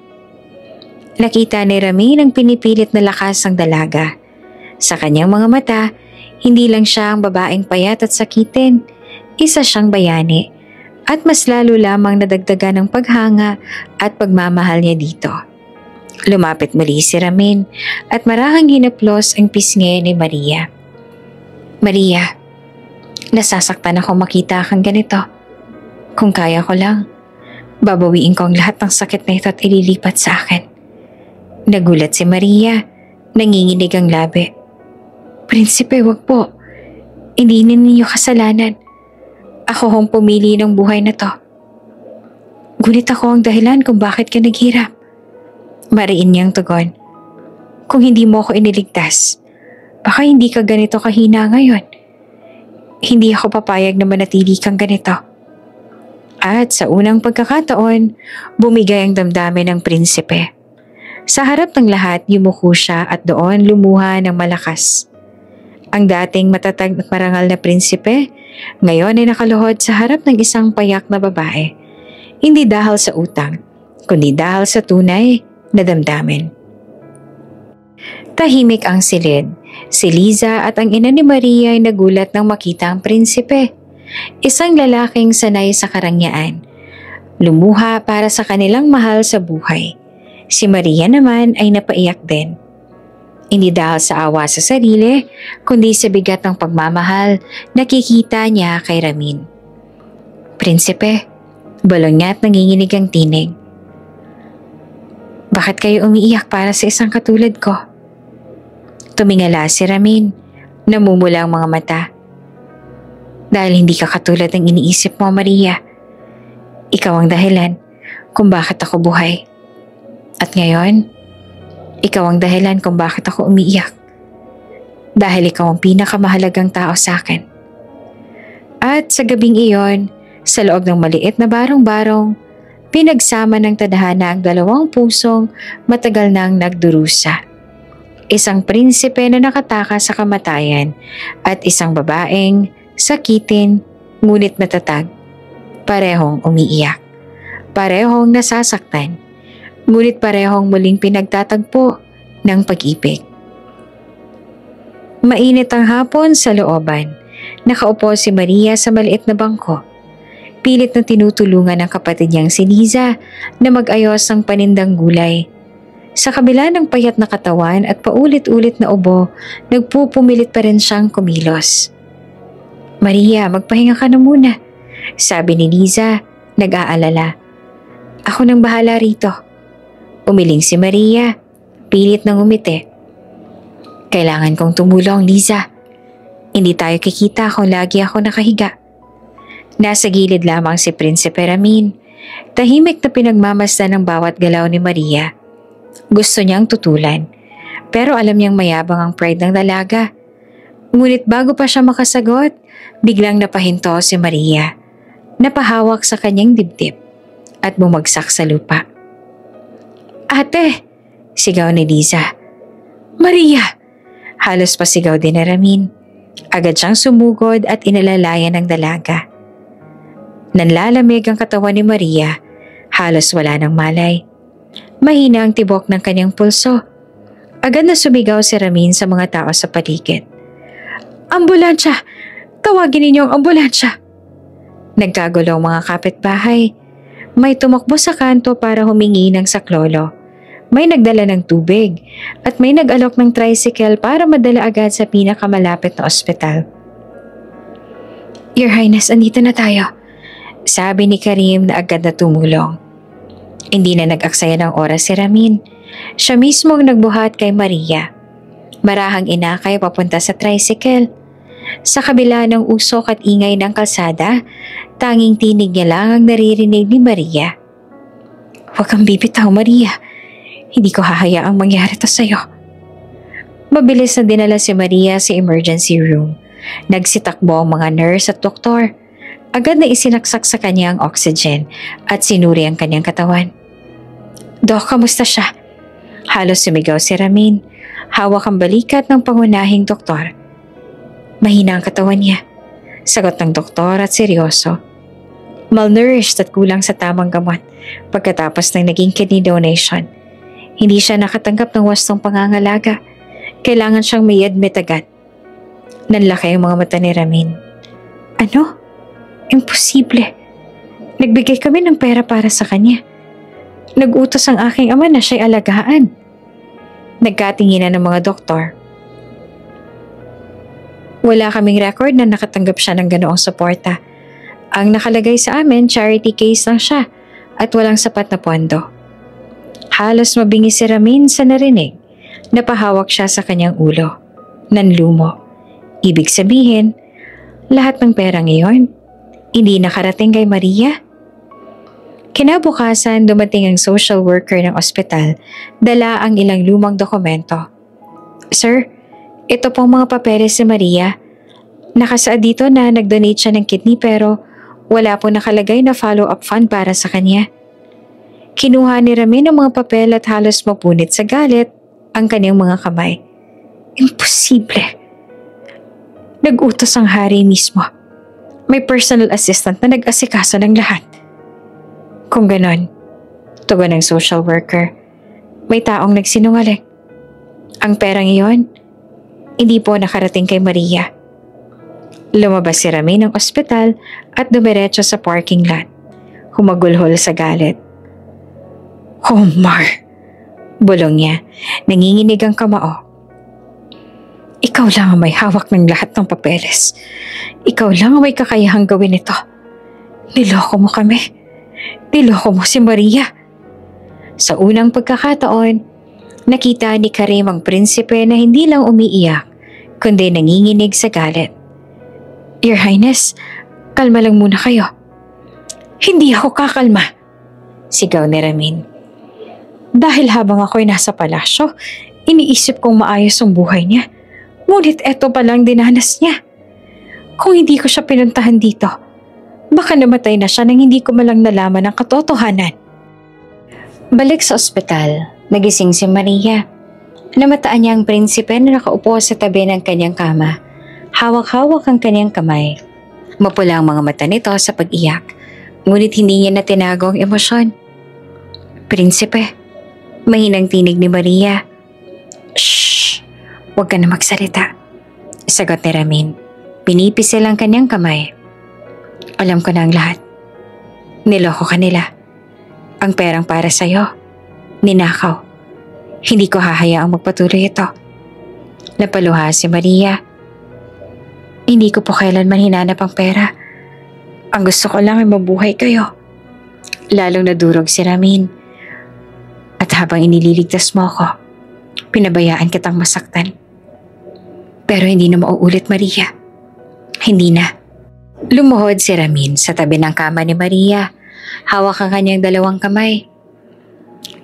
Nakita ni Ramin ang pinipilit na lakas ng dalaga. Sa kanyang mga mata, hindi lang siya ang babaeng payat at sakitin. Isa siyang bayani at mas lalo lamang nadagdagan ng paghanga at pagmamahal niya dito. Lumapit muli si Ramin at marahang hinaplos ang pisngi ni Maria. Maria, nasasaktan ako makita kang ganito. Kung kaya ko lang, babawiin ko ang lahat ng sakit na ito at ililipat sa akin. Nagulat si Maria, nanginginig ang labi. Prinsipe, wag po. Hindi ninyo kasalanan. Ako hong pumili ng buhay na to. Ngunit ako ang dahilan kung bakit ka naghirap. Mariin niyang tugon. Kung hindi mo ako iniligtas, baka hindi ka ganito kahina ngayon. Hindi ako papayag na manatili kang ganito. At sa unang pagkakataon, bumigay ang damdamin ng prinsipe. Sa harap ng lahat, yumuko siya at doon lumuha ng malakas. Ang dating matatag at marangal na prinsipe, ngayon ay nakaluhod sa harap ng isang payak na babae. Hindi dahil sa utang, kundi dahil sa tunay na damdamin. Tahimik ang silid. Si Liza at ang ina ni Maria ay nagulat nang makita ang prinsipe. Isang lalaking sanay sa karangyaan. Lumuha para sa kanilang mahal sa buhay. Si Maria naman ay napaiyak din. Hindi dahil sa awa sa sarili, kundi sa bigat ng pagmamahal nakikita niya kay Ramin. Prinsipe, balon niya at nanginginig ang tinig. Bakit kayo umiiyak para sa isang katulad ko? Tumingala si Ramin, namumula ang mga mata. Dahil hindi ka katulad ng iniisip mo, Maria. Ikaw ang dahilan kung bakit ako buhay. At ngayon, ikaw ang dahilan kung bakit ako umiiyak. Dahil ikaw ang pinakamahalagang tao sa akin. At sa gabing iyon, sa loob ng maliit na barong-barong, pinagsama ng tadhana ang dalawang pusong matagal nang nagdurusa. Isang prinsipe na nakataka sa kamatayan at isang babaeng sakitin ngunit matatag. Parehong umiiyak. Parehong nasasaktan. Ngunit parehong muling pinagtatagpo ng pag-ibig. Mainit ang hapon sa looban. Nakaupo si Maria sa maliit na bangko. Pilit na tinutulungan ng kapatid niyang si Liza na mag-ayos ng panindang gulay. Sa kabila ng payat na katawan at paulit-ulit na ubo, nagpupumilit pa rin siyang kumilos. Maria, magpahinga ka na muna, sabi ni Liza, nag-aalala. Ako nang bahala rito. Umiling si Maria, pilit nang umiti. Kailangan kong tumulong, Liza. Hindi tayo kikita kung lagi ako nakahiga. Nasa gilid lamang si Prinsipe Ramin, tahimik na pinagmamasdan ng bawat galaw ni Maria. Gusto niyang tutulan, pero alam niyang mayabang ang pride ng dalaga. Ngunit bago pa siya makasagot, biglang napahinto si Maria. Napahawak sa kanyang dibdib at bumagsak sa lupa. Ate! Sigaw ni Liza. Maria! Halos pasigaw din ni Ramin. Agad siyang sumugod at inalalayan ng dalaga. Nanlalamig ang katawan ni Maria, halos wala ng malay. Mahina ang tibok ng kanyang pulso. Agad na sumigaw si Ramin sa mga tao sa paligid. Ambulansya! Tawagin ninyo ang ambulansya! Nagkagulo ang mga kapitbahay. May tumakbo sa kanto para humingi ng saklolo. May nagdala ng tubig at may nag-alok ng tricycle para madala agad sa pinakamalapit na ospital. Your Highness, andito na tayo, sabi ni Karim na agad na tumulong. Hindi na nag-aksaya ng oras si Ramin. Siya mismo ang nagbuhat kay Maria. Marahang inakay papunta sa tricycle. Sa kabila ng usok at ingay ng kalsada, tanging tinig niya lang ang naririnig ni Maria. Huwag kang bibitaw, Maria. Hindi ko hahayaang mangyari to sa'yo. Mabilis na dinala si Maria sa emergency room. Nagsitakbo ang mga nurse at doktor. Agad na isinaksak sa kanya ang oxygen at sinuri ang kanyang katawan. "Dok, kamusta siya?" Halos sumigaw si Ramin. Hawak ang balikat ng pangunahing doktor. "Mahina ang katawan niya," sagot ng doktor at seryoso. "Malnourished at kulang sa tamang gamot pagkatapos ng naging kidney donation. Hindi siya nakatanggap ng wastong pangangalaga. Kailangan siyang may admit agad." Nanlaki ang mga mata ni Ramin. "Ano? Imposible. Nagbigay kami ng pera para sa kanya. Nag-utos ang aking ama na siya'y alagaan." Nagkatinginan ng mga doktor. "Wala kaming record na nakatanggap siya ng ganoong suporta. Ang nakalagay sa amin, charity case lang siya at walang sapat na pondo." Halos mabingi si Ramin sa narinig. Napahawak siya sa kanyang ulo. Nanlumo. Ibig sabihin, lahat ng perang iyon, hindi nakarating kay Maria? Kinabukasan, dumating ang social worker ng ospital, dala ang ilang lumang dokumento. "Sir, ito pong mga papeles ni Maria. Nakasaad dito na nag-donate siya ng kidney pero wala po nakalagay na follow-up fund para sa kanya." Kinuha ni Ramin ang mga papel at halos mapunit sa galit ang kanyang mga kamay. Imposible. Nag-utos ang hari mismo. May personal assistant na nag-asikaso ng lahat. Kung ganon, tugon ng social worker, may taong nagsinungaling. Ang perang iyon, hindi po nakarating kay Maria. Lumabas si Rami ng ospital at dumiretso sa parking lot. Humagulhol sa galit. "Omar!" bulong niya. Nanginginig ang kamao. "Ikaw lang ang may hawak ng lahat ng papeles. Ikaw lang ang may kakayahang gawin ito. Niloko mo kami. Niloko mo si Maria." Sa unang pagkakataon, nakita ni Karim ang prinsipe na hindi lang umiiyak, kundi nanginginig sa galit. "Your Highness, kalma lang muna kayo." "Hindi ako kakalma," sigaw ni Ramin. "Dahil habang ako'y nasa palasyo, iniisip kong maayos ang buhay niya. Ngunit eto palang dinanas niya. Kung hindi ko siya pinuntahan dito, baka namatay na siya nang hindi ko malang nalaman ang katotohanan." Balik sa ospital, nagising si Maria. Namataan niya ang prinsipe na nakaupo sa tabi ng kanyang kama. Hawak-hawak ang kanyang kamay. Mapula ang mga mata nito sa pag-iyak, ngunit hindi niya na tinago ang emosyon. "Prinsipe," mahinang tinig ni Maria. "Shh! Huwag ka na magsalita," sagot ni Ramin. Pinipisil ang kanyang kamay. "Alam ko na ang lahat. Niloko ka nila. Ang perang para sa'yo, ninakaw. Hindi ko hahayaang magpatuloy ito." Napaluha si Maria. "Hindi ko po kailanman hinanap ang pera. Ang gusto ko lang ay mabuhay kayo." Lalong nadurog si Ramin. "At habang inililigtas mo ako, pinabayaan kitang masaktan. Pero hindi na mauulit, Maria. Hindi na." Lumuhod si Ramin sa tabi ng kama ni Maria. Hawak ang kanyang dalawang kamay.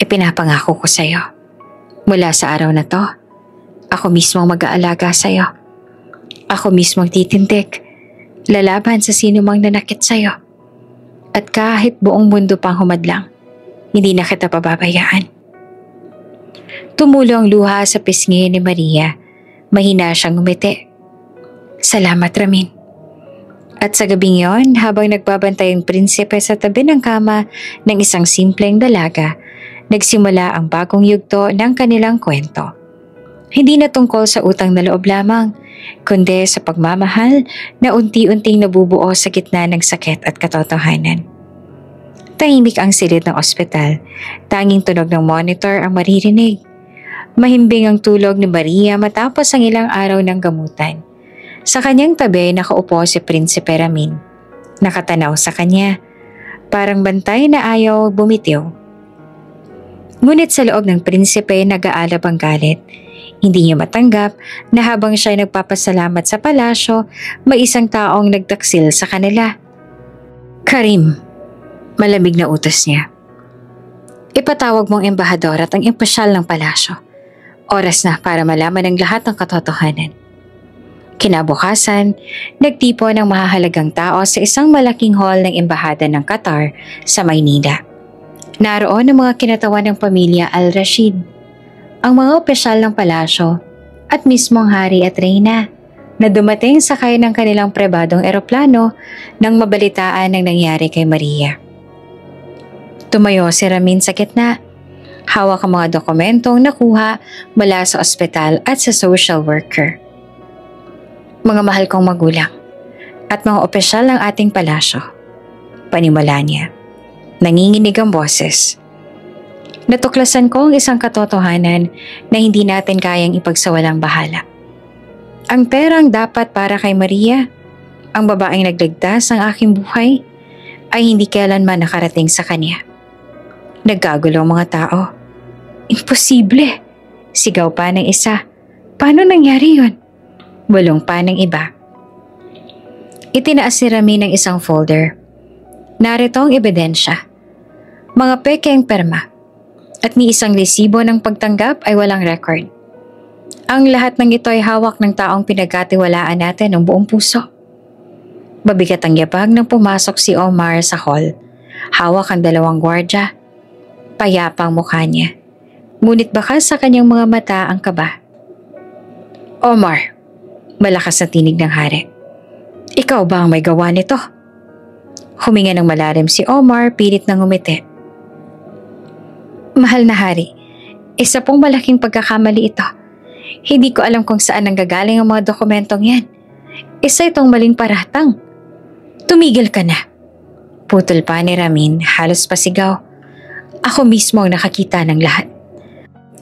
"Ipinapangako ko sa'yo. Mula sa araw na to, ako mismo ang mag-aalaga sa'yo. Ako mismo ang titindig. Lalaban sa sino mang nanakit sa'yo. At kahit buong mundo pang humadlang, hindi na kita pababayaan." Tumulo ang luha sa pisngi ni Maria. Mahina siyang ngumiti. "Salamat, Ramin." At sa gabing yon, habang nagbabantay ang prinsipe sa tabi ng kama ng isang simpleng dalaga, nagsimula ang bagong yugto ng kanilang kwento. Hindi na tungkol sa utang na loob lamang, kundi sa pagmamahal na unti-unting nabubuo sa gitna ng sakit at katotohanan. Tahimik ang silid ng ospital. Tanging tunog ng monitor ang maririnig. Mahimbing ang tulog ni Maria matapos ang ilang araw ng gamutan. Sa kanyang tabi nakaupo si Prinsipe Ramin. Nakatanaw sa kanya. Parang bantay na ayaw bumitiw. Ngunit sa loob ng prinsipe nag-aalab ang galit. Hindi niya matanggap na habang siya nagpapasalamat sa palasyo, may isang taong nagtaksil sa kanila. "Karim," malamig na utos niya. "Ipatawag mong embahador at ang impisyal ng palasyo. Oras na para malaman ang lahat ng katotohanan. Kinabukasan, nagtipon ng mahahalagang tao sa isang malaking hall ng Embahada ng Qatar sa Maynila. Naroon ang mga kinatawan ng pamilya Al-Rashid, ang mga opisyal ng palasyo at mismong hari at reyna na dumating sakay ng kanilang pribadong eroplano nang mabalitaan ang nangyari kay Maria. Tumayo si Ramin sa gitna, hawak ang mga dokumentong nakuha mula sa ospital at sa social worker. Mga mahal kong magulang at mga opisyal ng ating palasyo, panimula niya. Nanginginig ang boses. Natuklasan ko ang isang katotohanan na hindi natin kayang ipagsawalang bahala. Ang perang dapat para kay Maria, ang babaeng nagligtas ng aking buhay, ay hindi kailanman nakarating sa kanya. Nagkagulo ang mga tao. Imposible! Sigaw pa ng isa. Paano nangyari yun? Bulong pa ng iba. Itinaas si Rami ng isang folder. Narito ang ebidensya. Mga pekeng perma. At ni isang resibo ng pagtanggap ay walang record. Ang lahat ng ito ay hawak ng taong pinagkatiwalaan natin ng buong puso. Mabigat ang yabag nang pumasok si Omar sa hall. Hawak ang 2 gwardya. Payapa ang mukha niya. Ngunit bakas sa kanyang mga mata ang kaba. Omar, malakas na tinig ng hari. Ikaw ba ang may gawa nito? Huminga ng malalim si Omar, pilit ng ngumiti. Mahal na hari, isa pong malaking pagkakamali ito. Hindi ko alam kung saan nanggagaling ang mga dokumentong yan. Isa itong maling paratang. Tumigil ka na. Putol pa ni Ramin, halos pasigaw. Ako mismo ang nakakita ng lahat.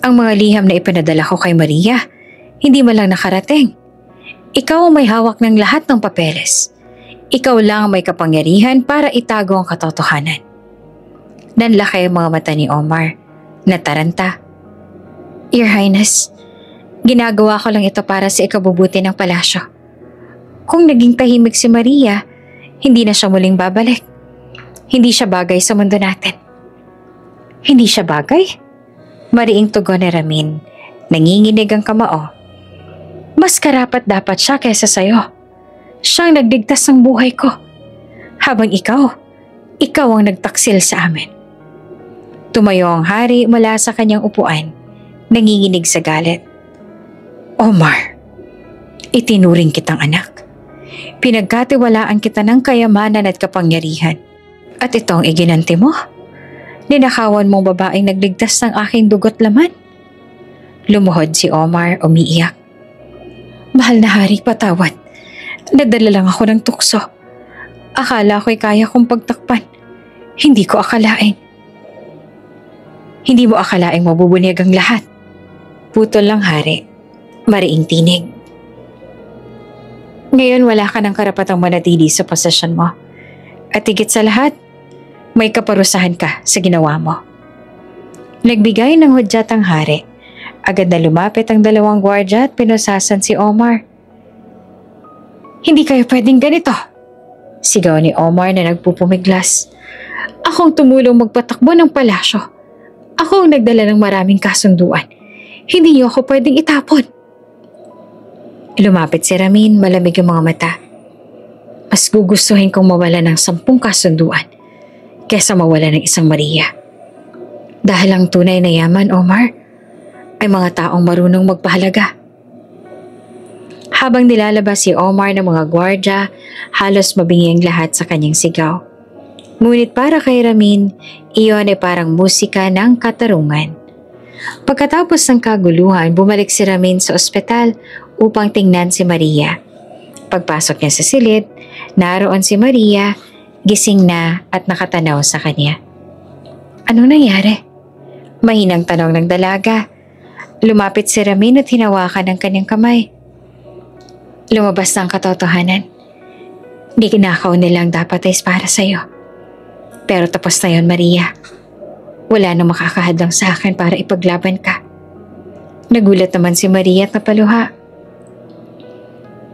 Ang mga liham na ipinadala ko kay Maria, hindi man lang nakarating. Ikaw ang may hawak ng lahat ng papeles. Ikaw lang ang may kapangyarihan para itago ang katotohanan. Nanlaki ang mga mata ni Omar. Nataranta. Your Highness, ginagawa ko lang ito para sa ikabubuti ng palasyo. Kung naging tahimik si Maria, hindi na siya muling babalik. Hindi siya bagay sa mundo natin. Hindi siya bagay? Mariing tugon ni Ramin. Nanginginig ang kamao. Mas karapat dapat siya kaysa sayo. Siyang nagligtas ng buhay ko. Habang ikaw ang nagtaksil sa amin. Tumayo ang hari mula sa kanyang upuan. Nanginginig sa galit. Omar, itinuring kitang anak. Pinagkatiwalaan kita ng kayamanan at kapangyarihan. At ito ang iginanti mo? Ninakawan mong babaeng nagligtas ng aking dugot laman? Lumuhod si Omar, umiiyak. Mahal na hari, patawad. Nadala lang ako ng tukso. Akala ko'y kaya kong pagtakpan. Hindi ko akalain. Hindi mo akalaing mabubunyag ang lahat. Putol lang hari. Mariing tinig. Ngayon wala ka ng karapatang manatili sa posesyon mo. At higit sa lahat, may kaparusahan ka sa ginawa mo. Nagbigay ng hudyat ang hari. Agad na lumapit ang 2 gwardya at pinusasan si Omar. Hindi kayo pwedeng ganito. Sigaw ni Omar na nagpupumiglas. Akong tumulong magpatakbo ng palasyo. Ako ang nagdala ng maraming kasunduan. Hindi niyo ako pwedeng itapon. Lumapit si Ramin, malamig ang mga mata. Mas gugustuhin kong mawala ng 10 kasunduan kesa mawala ng isang Maria. Dahil ang tunay na yaman, Omar, ay mga taong marunong magpahalaga. Habang nilalabas si Omar ng mga gwardya, halos mabingi ang lahat sa kanyang sigaw. Ngunit para kay Ramin, iyon ay parang musika ng katarungan. Pagkatapos ng kaguluhan, bumalik si Ramin sa ospital upang tingnan si Maria. Pagpasok niya sa silid, naroon si Maria, gising na at nakatanaw sa kanya. Anong nangyari? Mahinang tanong ng dalaga. Lumapit si Ramin at hinawakan ang kanyang kamay. Lumabas na ang katotohanan. Ginakaw nilang dapat ay para sa'yo. Pero tapos na yon, Maria. Wala nang makakahadlang sa akin para ipaglaban ka. Nagulat naman si Maria at napaluha.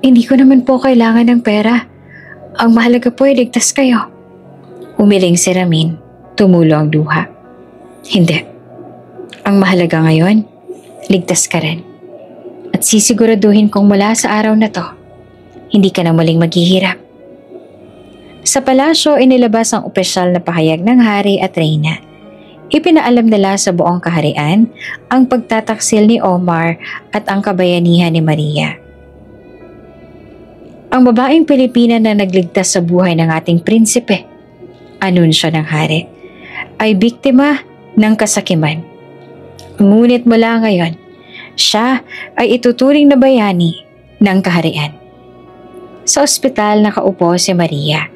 Hindi ko naman po kailangan ng pera. Ang mahalaga po ay ligtas kayo. Umiling si Ramin. Tumulo ang luha. Hindi. Ang mahalaga ngayon ligtas ka rin. At sisiguraduhin kong mula sa araw na to, hindi ka na muling maghihirap. Sa palasyo, inilabas ang opisyal na pahayag ng hari at reyna. Ipinaalam nila sa buong kaharian ang pagtataksil ni Omar at ang kabayanihan ni Maria. Ang babaeng Pilipina na nagligtas sa buhay ng ating prinsipe, anunsyo ng hari, ay biktima ng kasakiman. Ngunit mula ngayon, siya ay ituturing na bayani ng kaharian. Sa ospital nakaupo si Maria,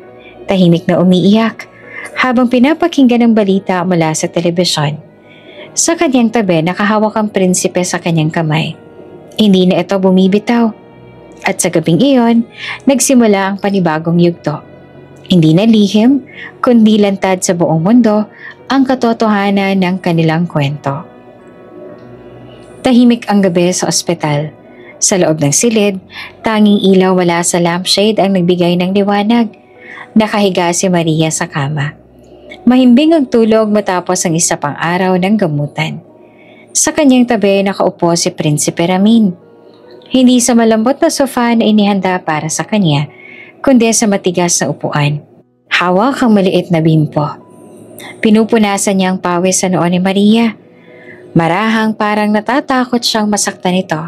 tahimik na umiiyak habang pinapakinggan ang balita mula sa telebisyon. Sa kanyang tabi nakahawak ang prinsipe sa kanyang kamay. Hindi na ito bumibitaw. At sa gabing iyon, nagsimula ang panibagong yugto. Hindi na lihim, kundi lantad sa buong mundo ang katotohanan ng kanilang kwento. Tahimik ang gabi sa ospital. Sa loob ng silid, tanging ilaw wala sa lampshade ang nagbigay ng liwanag. Nakahiga si Maria sa kama. Mahimbing ang tulog matapos ang isa pang araw ng gamutan. Sa kanyang tabi nakaupo si Prinsipe Ramin. Hindi sa malambot na sofa na inihanda para sa kanya, kundi sa matigas na upuan. Hawak ang maliit na bimpo. Pinupunasan niya ang pawis sa noo ni Maria. Marahang parang natatakot siyang masaktan ito.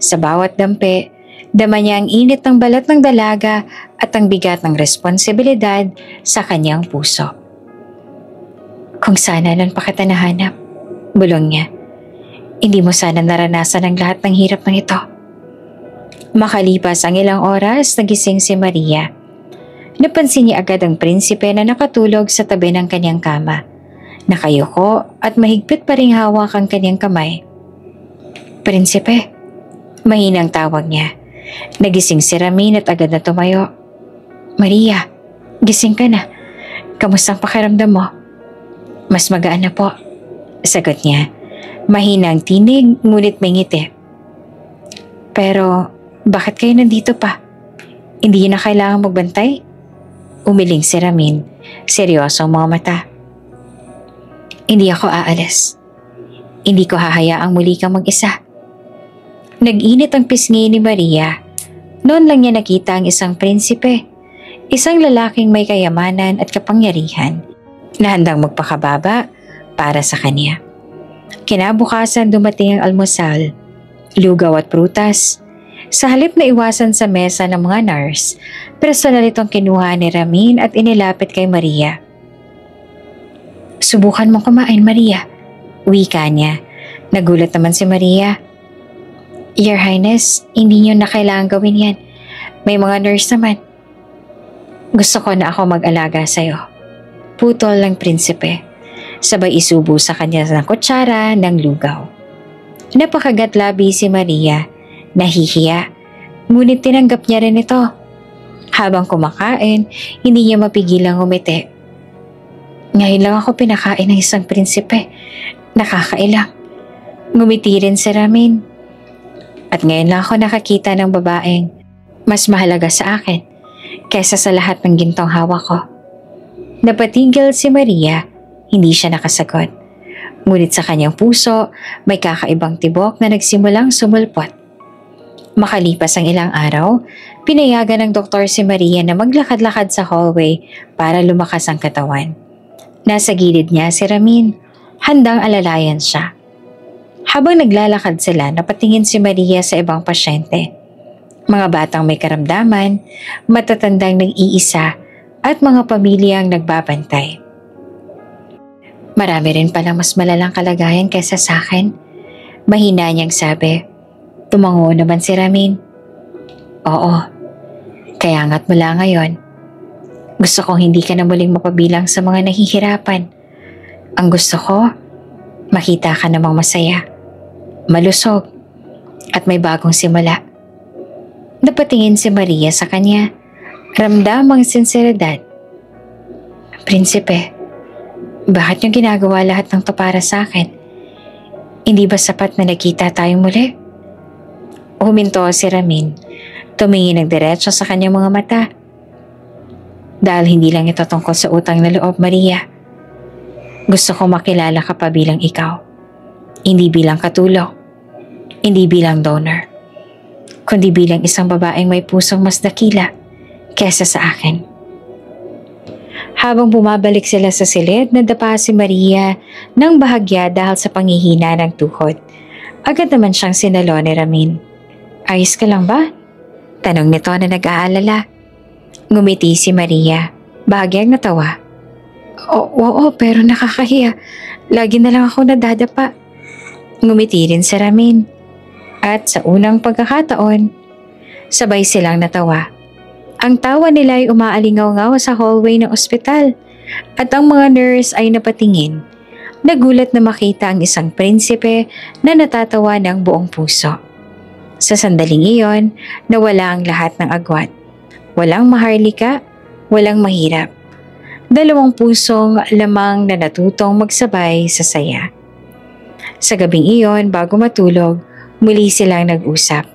Sa bawat dampi, dama niya ang init ng balat ng dalaga at ang bigat ng responsibilidad sa kanyang puso. Kung sana nun pa kita nahanap, bulong niya. Hindi mo sana naranasan ang lahat ng hirap ng ito. Makalipas ang ilang oras, nagising si Maria. Napansin niya agad ang prinsipe na nakatulog sa tabi ng kanyang kama. Nakayuko at mahigpit pa ring hawak ang kanyang kamay. Prinsipe, mahinang tawag niya. Nagising si Ramin at agad na tumayo. Maria, gising ka na. Kamusta ang pakiramdam mo? Mas magaan na po, sagot niya. Mahinang tinig ngunit may ngiti. Pero bakit kayo nandito pa? Hindi na kailangang magbantay? Umiling si Ramin, seryoso ang mga mata. Hindi ako aalis. Hindi ko hahayaang muli kang mag-isa. Nag-init ang pisngi ni Maria. Noon lang niya nakita ang isang prinsipe, isang lalaking may kayamanan at kapangyarihan na handang magpakababa para sa kanya. Kinabukasan dumating ang almusal, lugaw at prutas. Sa halip na iwasan sa mesa ng mga nurse, personal itong kinuha ni Ramin at inilapit kay Maria. Subukan mong kumain, Maria. Wika niya. Nagulat naman si Maria. Your Highness, hindi niyo na kailangan gawin yan. May mga nurse naman. Gusto ko na ako mag-alaga sa'yo. Putol ng prinsipe. Sabay isubo sa kanya ng kutsara ng lugaw. Napakagatlabi si Maria. Nahihiya. Ngunit tinanggap niya rin ito. Habang kumakain, hindi niya mapigilang umiti. Ngayon lang ako pinakain ng isang prinsipe. Nakakailang. Ngumiti rin si Ramin. At ngayon lang ako nakakita ng babaeng mas mahalaga sa akin kaysa sa lahat ng gintong hawak ko. Napatigil si Maria, hindi siya nakasagot. Ngunit sa kanyang puso, may kakaibang tibok na nagsimulang sumulpot. Makalipas ang ilang araw, pinayagan ng doktor si Maria na maglakad-lakad sa hallway para lumakas ang katawan. Nasa gilid niya si Ramin, handang alalayan siya. Habang naglalakad sila, napatingin si Maria sa ibang pasyente. Mga batang may karamdaman, matatandang nag-iisa, at mga pamilyang nagbabantay. Marami rin palang mas malalang kalagayan kaysa sa akin. Mahina niyang sabi. Tumango naman si Ramin. Oo, kaya nga't mula ngayon, gusto kong hindi ka na muling mapabilang sa mga nahihirapan. Ang gusto ko, makita ka namang masaya, malusog, at may bagong simula. Napatingin si Maria sa kanya, ramdam ang sinseridad. Prinsipe, bakit niyo ginagawa lahat ng to para sa akin? Hindi ba sapat na nakita tayo muli? Huminto si Ramin, tumingin ng diretso sa kanyang mga mata. Dahil hindi lang ito tungkol sa utang na loob, Maria. Gusto ko makilala ka pa bilang ikaw, hindi bilang katulong. Hindi bilang donor, kundi bilang isang babaeng may pusong mas dakila kesa sa akin. Habang bumabalik sila sa silid, nadapa si Maria ng bahagya dahil sa panghihina ng tuhod. Agad naman siyang sinalo ni Ramin. Ayos ka lang ba? Tanong nito na nag-aalala. Ngumiti si Maria, bahagyang natawa. Oo, pero nakakahiya. Lagi na lang ako nadadapa. Ngumiti rin si Ramin. At sa unang pagkakataon, sabay silang natawa. Ang tawa nila ay umaalingaw-ngaw sa hallway ng ospital at ang mga nurse ay napatingin. Nagulat na makita ang isang prinsipe na natatawa ng buong puso. Sa sandaling iyon, nawala ang lahat ng agwat. Walang maharlika, walang mahirap. Dalawang pusong lamang na natutong magsabay sa saya. Sa gabing iyon, bago matulog, muli silang nag-usap.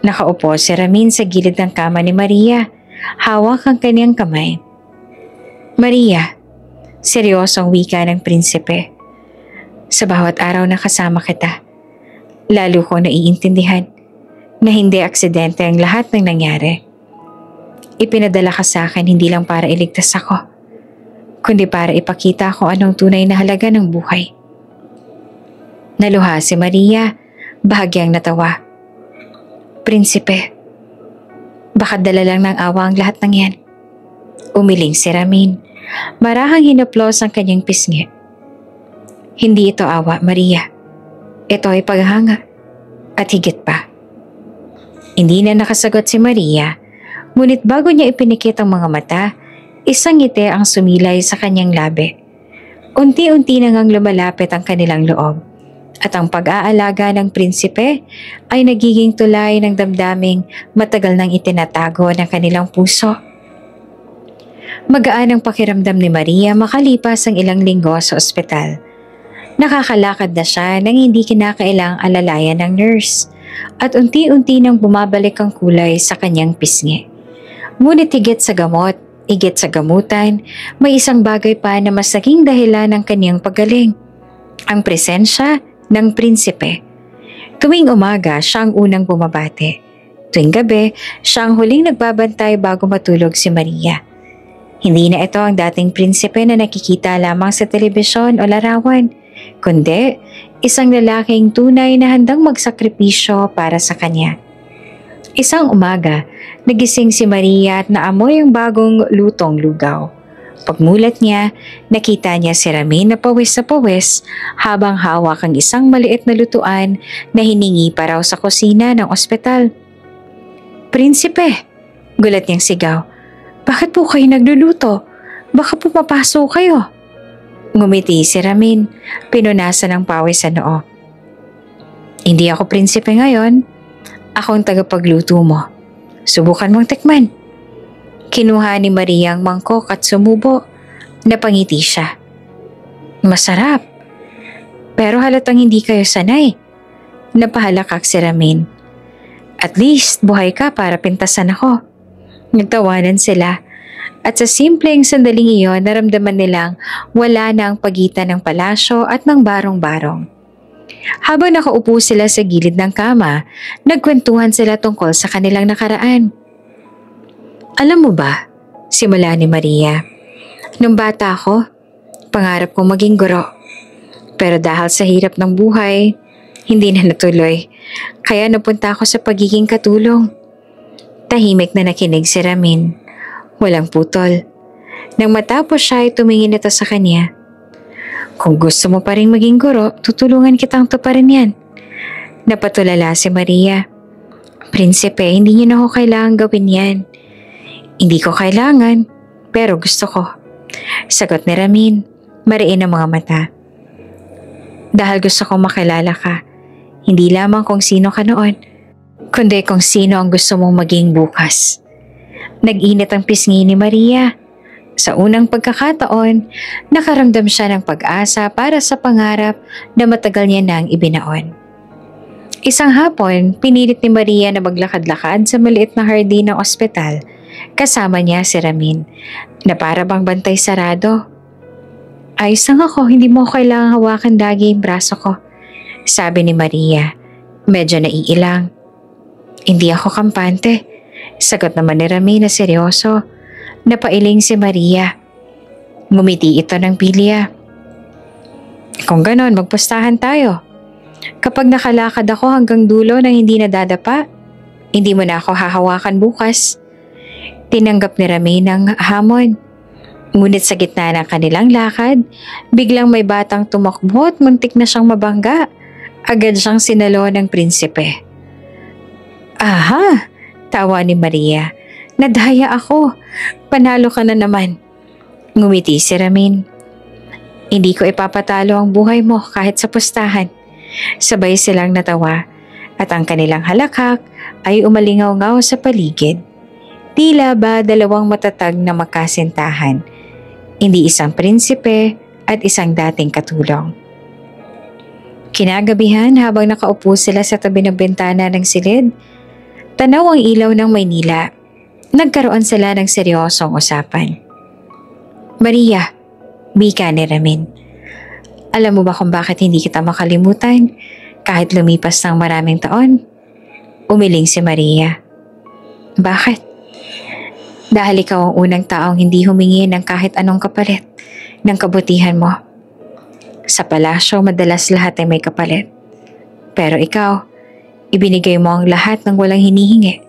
Nakaupo si Ramin sa gilid ng kama ni Maria, hawak ang kanyang kamay. Maria, seryosong wika ng prinsipe. Sa bawat araw na kasama kita, lalo ko naiintindihan na hindi aksidente ang lahat ng nangyari. Ipinadala ka sa akin hindi lang para iligtas ako, kundi para ipakita ko anong tunay na halaga ng buhay. Naluha si Maria, bahagyang natawa. Prinsipe, baka dala lang ng awa ang lahat ng yan. Umiling si Ramin, marahang hinaplos ang kanyang pisngi. Hindi ito awa, Maria. Ito ay paghanga. At higit pa. Hindi na nakasagot si Maria, ngunit bago niya ipinikit ang mga mata, isang ngiti ang sumilay sa kanyang labi. Unti-unti na ngang lumalapit ang kanilang loob. At ang pag-aalaga ng prinsipe ay nagiging tulay ng damdaming matagal nang itinatago ng kanilang puso. Magaan ang pakiramdam ni Maria makalipas ang ilang linggo sa ospital. Nakakalakad na siya nang hindi kinakailang alalayan ng nurse at unti-unti nang bumabalik ang kulay sa kanyang pisngi. Ngunit higit sa gamot, higit sa gamutan, may isang bagay pa na mas naging dahilan ng kanyang paggaling. Ang presensya ng prinsipe. Tuwing umaga, siya ang unang bumabati. Tuwing gabi, siya ang huling nagbabantay bago matulog si Maria. Hindi na ito ang dating prinsipe na nakikita lamang sa telebisyon o larawan, kundi isang lalaking tunay na handang magsakripisyo para sa kanya. Isang umaga, nagising si Maria at naamoy ang bagong lutong lugaw. Pagmulat niya, nakita niya si Ramin na pawis habang hawak ang isang maliit na lutuan na hiningi pa raw sa kusina ng ospital. Prinsipe, gulat niyang sigaw. Bakit po kayo nagluluto? Baka pumapasok kayo. Ngumiti si Ramin, pinunasan ng pawis sa noo. Hindi ako prinsipe ngayon. Ako ang tagapagluto mo. Subukan mong tikman. Kinuha ni Maria ang mangkok at sumubo. Napangiti siya. Masarap. Pero halatang hindi kayo sanay. Napahalakak si Ramin. At least buhay ka para pintasan ako. Nagtawanan sila. At sa simpleng sandaling iyon, naramdaman nilang wala na ang pagitan ng palasyo at ng barong-barong. Habang nakaupo sila sa gilid ng kama, nagkwentuhan sila tungkol sa kanilang nakaraan. Alam mo ba, simula ni Maria, nung bata ako, pangarap kong maging guro. Pero dahil sa hirap ng buhay, hindi na natuloy. Kaya napunta ako sa pagiging katulong. Tahimik na nakinig si Ramin. Walang putol. Nang matapos siya ay tumingin ito sa kanya. Kung gusto mo pa rin maging guro, tutulungan kitang tuparin yan. Napatulala si Maria. Prinsipe, hindi niyo na ako kailangan gawin yan. Hindi ko kailangan, pero gusto ko. Sagot ni Ramin, mariin ang mga mata. Dahil gusto kong makilala ka, hindi lamang kung sino ka noon, kundi kung sino ang gusto mong maging bukas. Nag-init ang pisngi ni Maria. Sa unang pagkakataon, nakaramdam siya ng pag-asa para sa pangarap na matagal niya nang ibinaon. Isang hapon, pinilit ni Maria na maglakad-lakad sa maliit na hardin ng ospital. Kasama niya si Ramin, na para bang bantay sarado. Ayos lang ako, hindi mo kailangang hawakan lagi yung braso ko, sabi ni Maria. Medyo naiilang. Hindi ako kampante. Sagot naman ni Rami na seryoso. Napailing si Maria. Ngumiti ito ng pilya. Kung ganon, magpustahan tayo. Kapag nakalakad ako hanggang dulo nang hindi nadadapa, hindi mo na ako hahawakan bukas. Tinanggap ni Rami ng hamon. Ngunit sa gitna ng kanilang lakad, biglang may batang tumakbo at muntik na siyang mabangga. Agad siyang sinalo ng prinsipe. Aha! Tawa ni Maria. Nadaya ako. Panalo ka na naman. Ngumiti si Ramin. Hindi ko ipapatalo ang buhay mo kahit sa pustahan. Sabay silang natawa at ang kanilang halakhak ay umalingaw-ngaw sa paligid. Tila ba dalawang matatag na magkasintahan. Hindi isang prinsipe at isang dating katulong. Kinagabihan habang nakaupo sila sa tabi ng bintana ng silid, tanaw ang ilaw ng Maynila. Nagkaroon sila ng seryosong usapan. Maria, bika ni Ramin. Alam mo ba kung bakit hindi kita makalimutan kahit lumipas ng maraming taon? Umiling si Maria. Bakit? Dahil ikaw ang unang taong hindi humingi ng kahit anong kapalit ng kabutihan mo. Sa palasyo, madalas lahat ay may kapalit. Pero ikaw, ibinigay mo ang lahat ng walang hinihingi.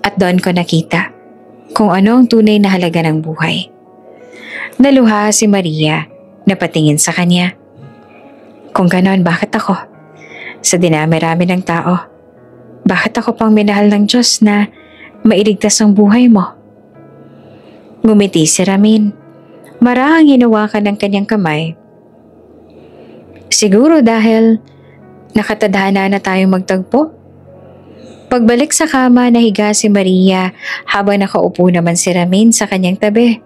At doon ko nakita kung ano ang tunay na halaga ng buhay. Naluha si Maria na patingin sa kanya. Kung ganon, bakit ako? Sa dinami-rami ng tao, bakit ako pang minahal ng Diyos na mailigtas ang buhay mo? Ngumiti si Ramin. Marahang hinawakan ng kanyang kamay. Siguro dahil nakatadhana na tayong magtagpo. Pagbalik sa kama, nahiga si Maria habang nakaupo naman si Ramin sa kanyang tabi.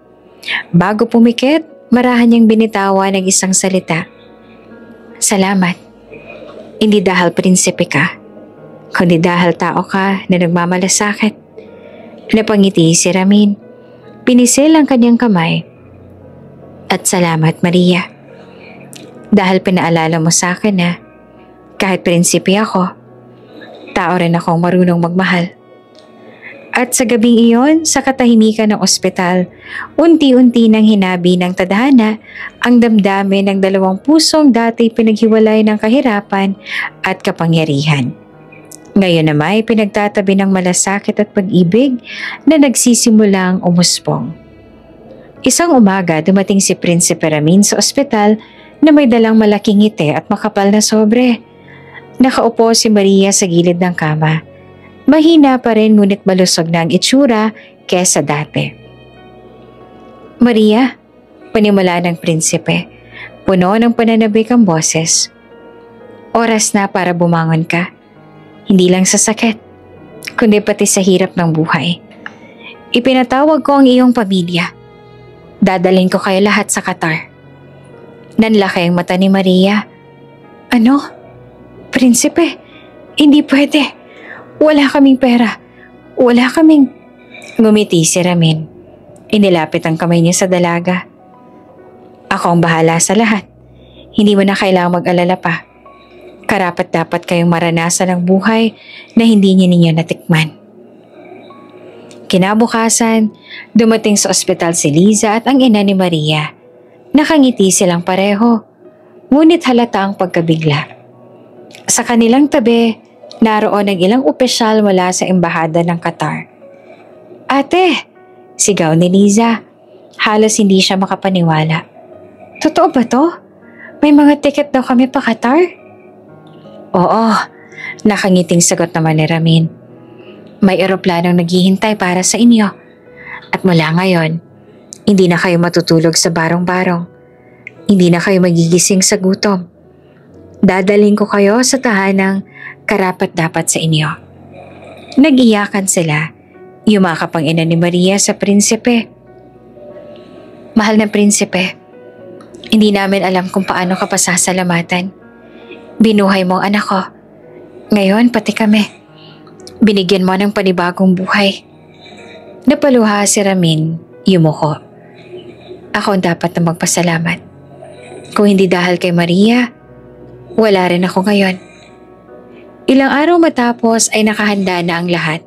Bago pumikit, marahan niyang binitawan ng isang salita. Salamat. Hindi dahil prinsipe ka, kundi dahil tao ka na nagmamalasakit. Napangiti si Ramin. Pinisil ang kanyang kamay. At salamat, Maria. Dahil pinaalala mo sa akin na kahit prinsipe ako, tao rin akong marunong magmahal. At sa gabing iyon, sa katahimikan ng ospital, unti-unti nang hinabi ng tadhana ang damdamin ng dalawang pusong dati pinaghiwalay ng kahirapan at kapangyarihan. Ngayon naman ay pinagtatabi ng malasakit at pag-ibig na nagsisimulang umuspong. Isang umaga, dumating si Prinsipe Ramin sa ospital na may dalang malaking ngiti at makapal na sobre. Nakaupo si Maria sa gilid ng kama. Mahina pa rin ngunit malusog na ang itsura kesa dati. Maria, panimula ng prinsipe, puno ng pananabik ang boses. Oras na para bumangon ka. Hindi lang sa sakit, kundi pati sa hirap ng buhay. Ipinatawag ko ang iyong pamilya. Dadalhin ko kayo lahat sa Qatar. Nanlaki ang mata ni Maria. Ano? Prinsipe, hindi pwede. Wala kaming pera. Wala kaming... Ngumiti si Ramin. Inilapit ang kamay niya sa dalaga. Ako ang bahala sa lahat. Hindi mo na kailangang mag-alala pa. Karapat-dapat kayong maranasan ang buhay na hindi ninyo natikman. Kinabukasan, dumating sa ospital si Liza at ang ina ni Maria. Nakangiti silang pareho, ngunit halata ang pagkabigla. Sa kanilang tabi, naroon ang ilang opisyal mula sa embahada ng Qatar. Ate! Sigaw ni Liza. Halos hindi siya makapaniwala. Totoo ba to? May mga tiket daw kami pa Qatar? Oo, nakangiting sagot naman ni Ramin. May eroplanong naghihintay para sa inyo. At mula ngayon, hindi na kayo matutulog sa barong-barong. Hindi na kayo magigising sa gutom. Dadalhin ko kayo sa tahanang karapat-dapat sa inyo. Nag-iyakan sila. Yumakap ang ina ni Maria sa prinsipe. Mahal na prinsipe, hindi namin alam kung paano ka pasasalamatan. Binuhay mo ang anak ko. Ngayon pati kami. Binigyan mo ng panibagong buhay. Napaluha si Ramin, yumuko. Ako ang dapat na magpasalamat. Kung hindi dahil kay Maria, wala rin ako ngayon. Ilang araw matapos ay nakahanda na ang lahat.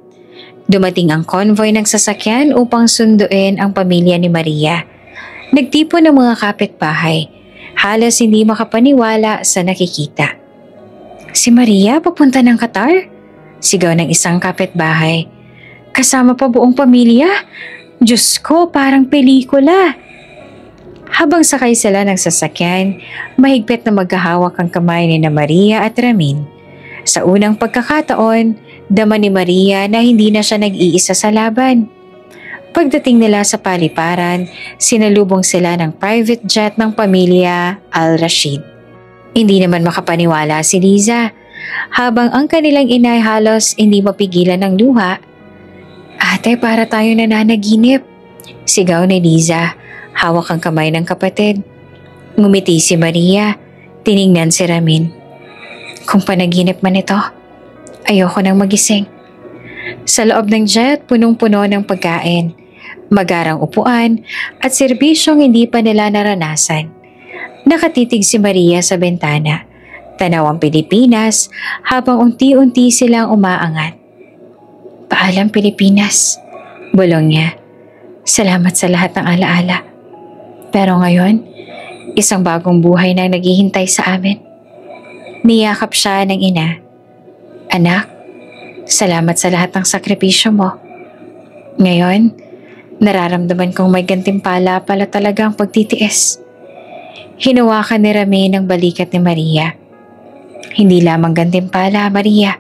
Dumating ang convoy ng sasakyan upang sunduin ang pamilya ni Maria. Nagtipon ng mga kapitbahay. Halos hindi makapaniwala sa nakikita. Si Maria papunta ng Qatar? Sigaw ng isang kapitbahay. Kasama pa buong pamilya? Diyos ko, parang pelikula. Habang sakay sila ng sasakyan, mahigpit na maghahawak ang kamay ni Maria at Ramin. Sa unang pagkakataon, dama ni Maria na hindi na siya nag-iisa sa laban. Pagdating nila sa paliparan, sinalubong sila ng private jet ng pamilya Al-Rashid. Hindi naman makapaniwala si Liza, habang ang kanilang inay halos hindi mapigilan ng luha. Ate, para tayo nananaginip, sigaw ni Liza, hawak ang kamay ng kapatid. Ngumiti si Maria, tiningnan si Ramin. Kung panaginip man ito, ayoko nang magising. Sa loob ng jet, punong-puno ng pagkain, magarang upuan at serbisyong hindi pa nila naranasan. Nakatitig si Maria sa bintana, tanaw ang Pilipinas habang unti-unti silang umaangat. Paalam Pilipinas, bulong niya. Salamat sa lahat ng alaala. Pero ngayon, isang bagong buhay na naghihintay sa amin. Niyakap siya ng ina. Anak, salamat sa lahat ng sakripisyo mo. Ngayon, nararamdaman kong may gantimpala pala talaga ang pagtitiis. Hinawakan ni Ramin ang balikat ni Maria. Hindi lamang gantimpala, Maria.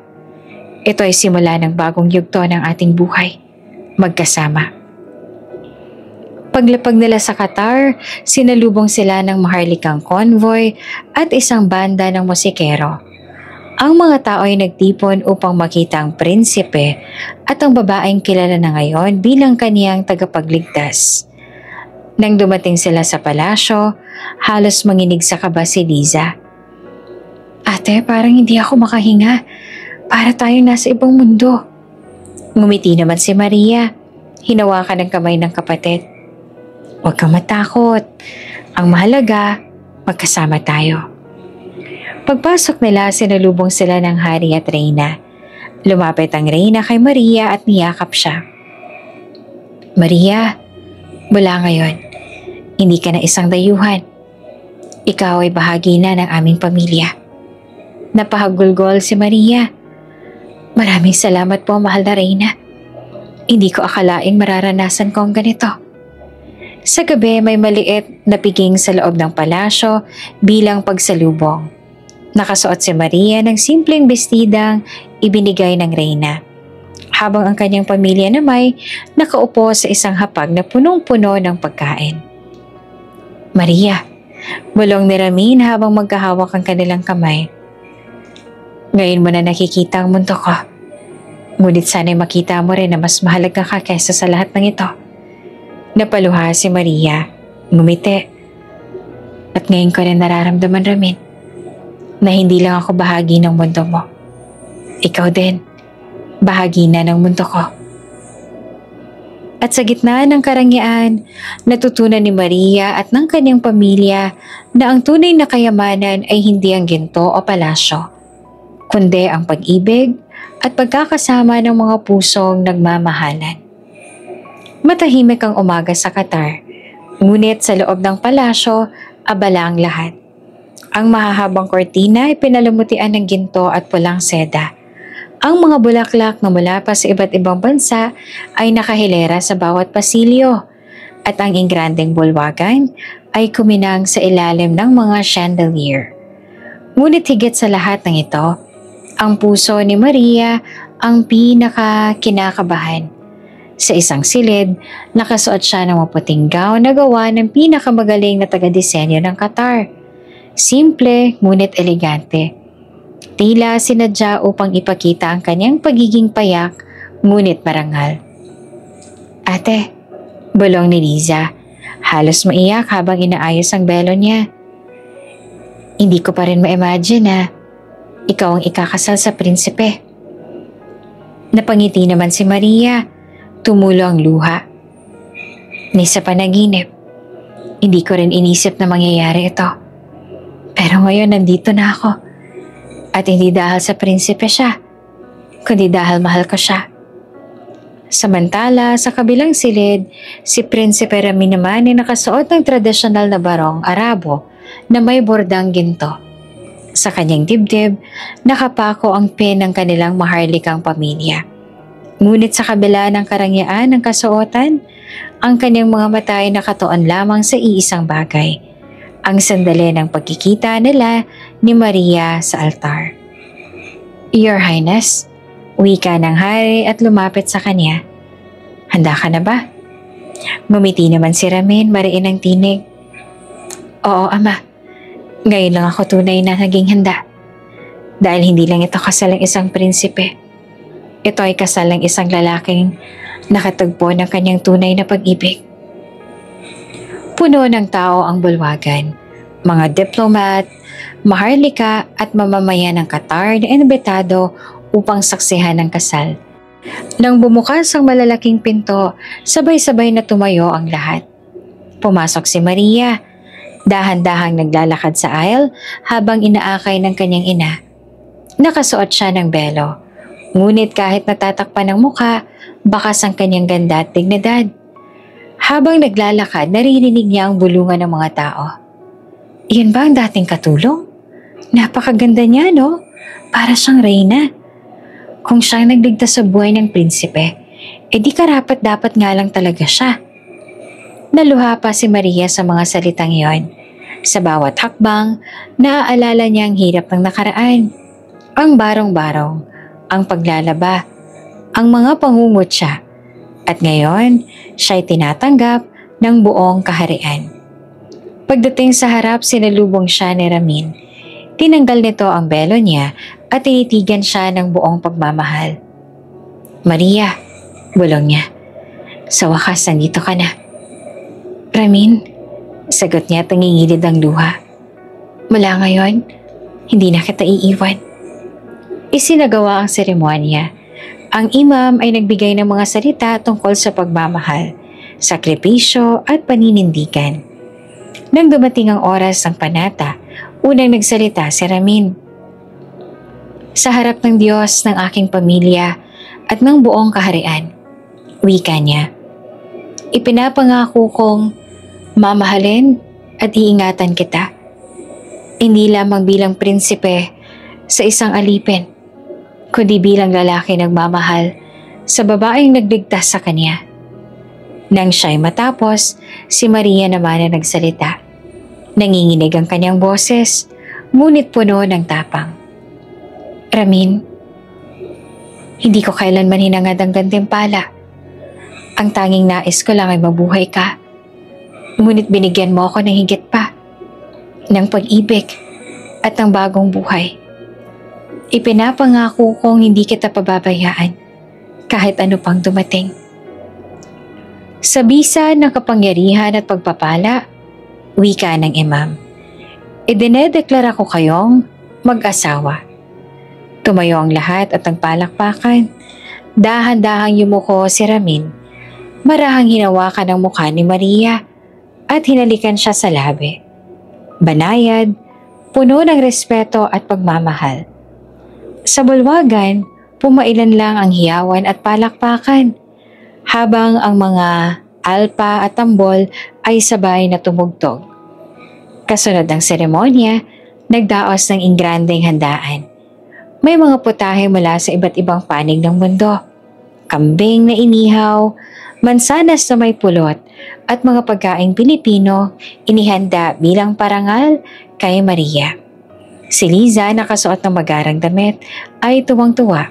Ito ay simula ng bagong yugto ng ating buhay. Magkasama. Paglapag nila sa Qatar, sinalubong sila ng maharlikang convoy at isang banda ng musikero. Ang mga tao ay nagtipon upang makita ang prinsipe at ang babaeng kilala na ngayon bilang kaniyang tagapagligtas. Nang dumating sila sa palasyo, halos manginig sa kaba si Liza. Ate, parang hindi ako makahinga. Para tayong nasa ibang mundo. Ngumiti naman si Maria. Hinawakan ang kamay ng kapatid. Huwag kang matakot. Ang mahalaga, magkasama tayo. Pagpasok nila, sinalubong sila ng hari at reyna. Lumapit ang reyna kay Maria at niyakap siya. Maria, mula ngayon, hindi ka na isang dayuhan. Ikaw ay bahagi na ng aming pamilya. Napahagulgol si Maria. Maraming salamat po, mahal na reyna. Hindi ko akalaing mararanasan ko ang ganito. Sa gabi, may maliit na piging sa loob ng palasyo bilang pagsalubong. Nakasuot si Maria ng simpleng bestidang ibinigay ng reyna, habang ang kanyang pamilya naman nakaupo sa isang hapag na punong-puno ng pagkain. Maria, bulong ni Ramin habang magkahawak ang kanilang kamay. Ngayon mo na nakikita ang mundo ko. Ngunit sana'y makita mo rin na mas mahalaga ka kaysa sa lahat ng ito. Napaluha si Maria, ngumiti. At ngayon ko rin nararamdaman, Ramin, na hindi lang ako bahagi ng mundo mo. Ikaw din, bahagi na ng mundo ko. At sa gitna ng karangyaan, natutunan ni Maria at ng kanyang pamilya na ang tunay na kayamanan ay hindi ang ginto o palasyo, kundi ang pag-ibig at pagkakasama ng mga pusong nagmamahalan. Matahimik ang umaga sa Qatar, ngunit sa loob ng palasyo, abala ang lahat. Ang mahahabang kortina ay pinalamutian ng ginto at pulang seda. Ang mga bulaklak na mula pa sa iba't ibang bansa ay nakahilera sa bawat pasilyo, at ang ingrandeng bulwagan ay kuminang sa ilalim ng mga chandelier. Ngunit higit sa lahat ng ito, ang puso ni Maria ang pinaka-kinakabahan. Sa isang silid, nakasuot siya ng maputing gown na gawa ng pinakamagaling na taga-disenyo ng Qatar. Simple ngunit elegante. Tila sinadya upang ipakita ang kanyang pagiging payak ngunit marangal. Ate, bulong ni Liza, halos maiyak habang inaayos ang belo niya. Hindi ko pa rin ma-imagine na ikaw ang ikakasal sa prinsipe. Napangiti naman si Maria, tumulo ang luha. Ni sa panaginip, hindi ko rin inisip na mangyayari ito. Pero ngayon nandito na ako. At hindi dahil sa prinsipe siya, kundi dahil mahal ko siya. Samantala, sa kabilang silid, si Prinsipe Ramin naman ay nakasuot ng tradisyonal na barong Arabo na may bordang ginto. Sa kanyang dibdib, nakapako ang pin ng kanilang maharlikang pamilya. Ngunit sa kabila ng karangyaan ng kasuotan, ang kanyang mga mata ay nakatuon lamang sa iisang bagay, ang sandali ng pagkikita nila ni Maria sa altar. Your Highness, wika ng hari at lumapit sa kanya. Handa ka na ba? Ngumiti naman si Ramin, mariin ang tinig. Oo, Ama. Ngayon lang ako tunay na naging handa. Dahil hindi lang ito kasal ng isang prinsipe. Ito ay kasal ng isang lalaking nakatagpo ng kanyang tunay na pag-ibig. Puno ng tao ang bulwagan. Mga diplomat, maharlika at mamamayan ng Qatar na inibitado upang saksihan ang kasal. Nang bumukas ang malalaking pinto, sabay-sabay na tumayo ang lahat. Pumasok si Maria, dahan-dahang naglalakad sa aisle habang inaakay ng kanyang ina. Nakasuot siya ng belo, ngunit kahit natatakpan ng muka, bakas ang kanyang ganda at dignidad. Habang naglalakad, naririnig niya ang bulungan ng mga tao. Iyan ba ang dating katulong? Napakaganda niya, no? Para siyang reyna. Kung siyang nagligtas sa buhay ng prinsipe, edi karapat dapat nga lang talaga siya. Naluha pa si Maria sa mga salitang iyon. Sa bawat hakbang, naaalala niya ang hirap ng nakaraan. Ang barong-barong, ang paglalaba, ang mga pangungutya. At ngayon, siya'y tinatanggap ng buong kaharian. Pagdating sa harap, sinalubong siya ni Ramin. Tinanggal nito ang belo niya at tinitigan siya ng buong pagmamahal. Maria, bulong niya. Sa wakas, nandito ka na. Ramin, sagot niya at nangingilid ang luha. Mula ngayon, hindi na kita iiwan. Isinagawa ang seremonya. Ang imam ay nagbigay ng mga salita tungkol sa pagmamahal, sakripisyo at paninindigan. Nang dumating ang oras ng panata, unang nagsalita si Ramin. Sa harap ng Diyos ng aking pamilya at ng buong kaharian, wika niya. Ipinapangako kong mamahalin at iingatan kita. Hindi lamang bilang prinsipe sa isang alipin, kundi bilang lalaki nagmamahal sa babaeng nagligtas sa kanya. Nang siya'y matapos, si Maria naman na nagsalita. Nanginginig ang kanyang boses, ngunit puno ng tapang. Ramin, hindi ko kailanman hinangad ang gantimpala. Ang tanging nais ko lang ay mabuhay ka. Ngunit binigyan mo ako ng higit pa, ng pag-ibig at ng bagong buhay. Ipinapangako kong hindi kita pababayaan kahit ano pang dumating. Sa bisa ng kapangyarihan at pagpapala, wika ng imam, idinedeklara ko kayong mag-asawa. Tumayo ang lahat at nagpalakpakan. Dahan-dahang yumuko si Ramin. Marahang hinawakan ang mukha ni Maria at hinalikan siya sa labi. Banayad, puno ng respeto at pagmamahal. Sa bulwagan, pumailan lang ang hiyawan at palakpakan, habang ang mga alpa at tambol ay sabay na tumugtog. Kasunod ng seremonya, nagdaos ng ingrandeng handaan. May mga putahe mula sa iba't ibang panig ng mundo. Kambing na inihaw, mansanas na may pulot, at mga pagkaing Pilipino inihanda bilang parangal kay Maria. Si Liza, nakasuot ng magarang damit, ay tuwang-tuwa.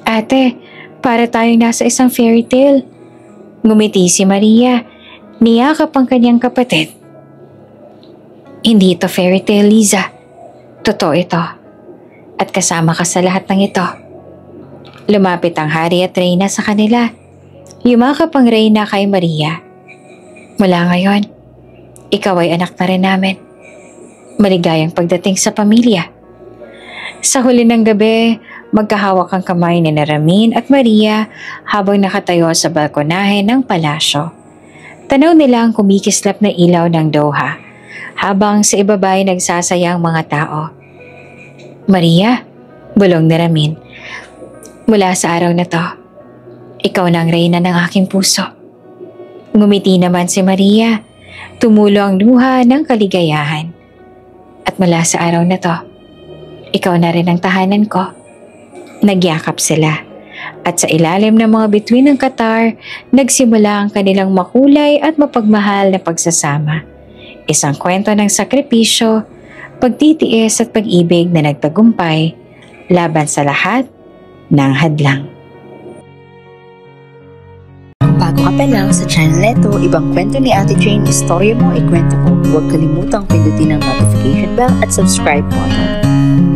Ate, para tayong nasa isang fairy tale. Ngumiti si Maria, niyakap ang kanyang kapatid. Hindi ito fairy tale, Liza. Totoo ito. At kasama ka sa lahat ng ito. Lumapit ang hari at reyna sa kanila. Yumakap ang reyna kay Maria. Mula ngayon, ikaw ay anak na rin namin. Maligayang pagdating sa pamilya. Sa huli ng gabi, magkahawak ang kamay ni Ramin at Maria habang nakatayo sa balkonahe ng palasyo. Tanaw nila ang kumikislap na ilaw ng Doha habang sa ibaba ay nagsasayang mga tao. Maria, bulong ni Ramin. Mula sa araw na to, ikaw na ang reyna ng aking puso. Ngumiti naman si Maria, tumulo ang luha ng kaligayahan. At mula sa araw na to, ikaw na rin ang tahanan ko. Nagyakap sila. At sa ilalim ng mga bituin ng Qatar, nagsimula ang kanilang makulay at mapagmahal na pagsasama. Isang kwento ng sakripisyo, pagtitiis at pag-ibig na nagtagumpay laban sa lahat ng hadlang. Bago ka pa lang sa channel neto, ibang kwento ni Ate Jane, istorya mo, ikwento ko. Huwag kalimutang pindutin ang notification bell at subscribe button.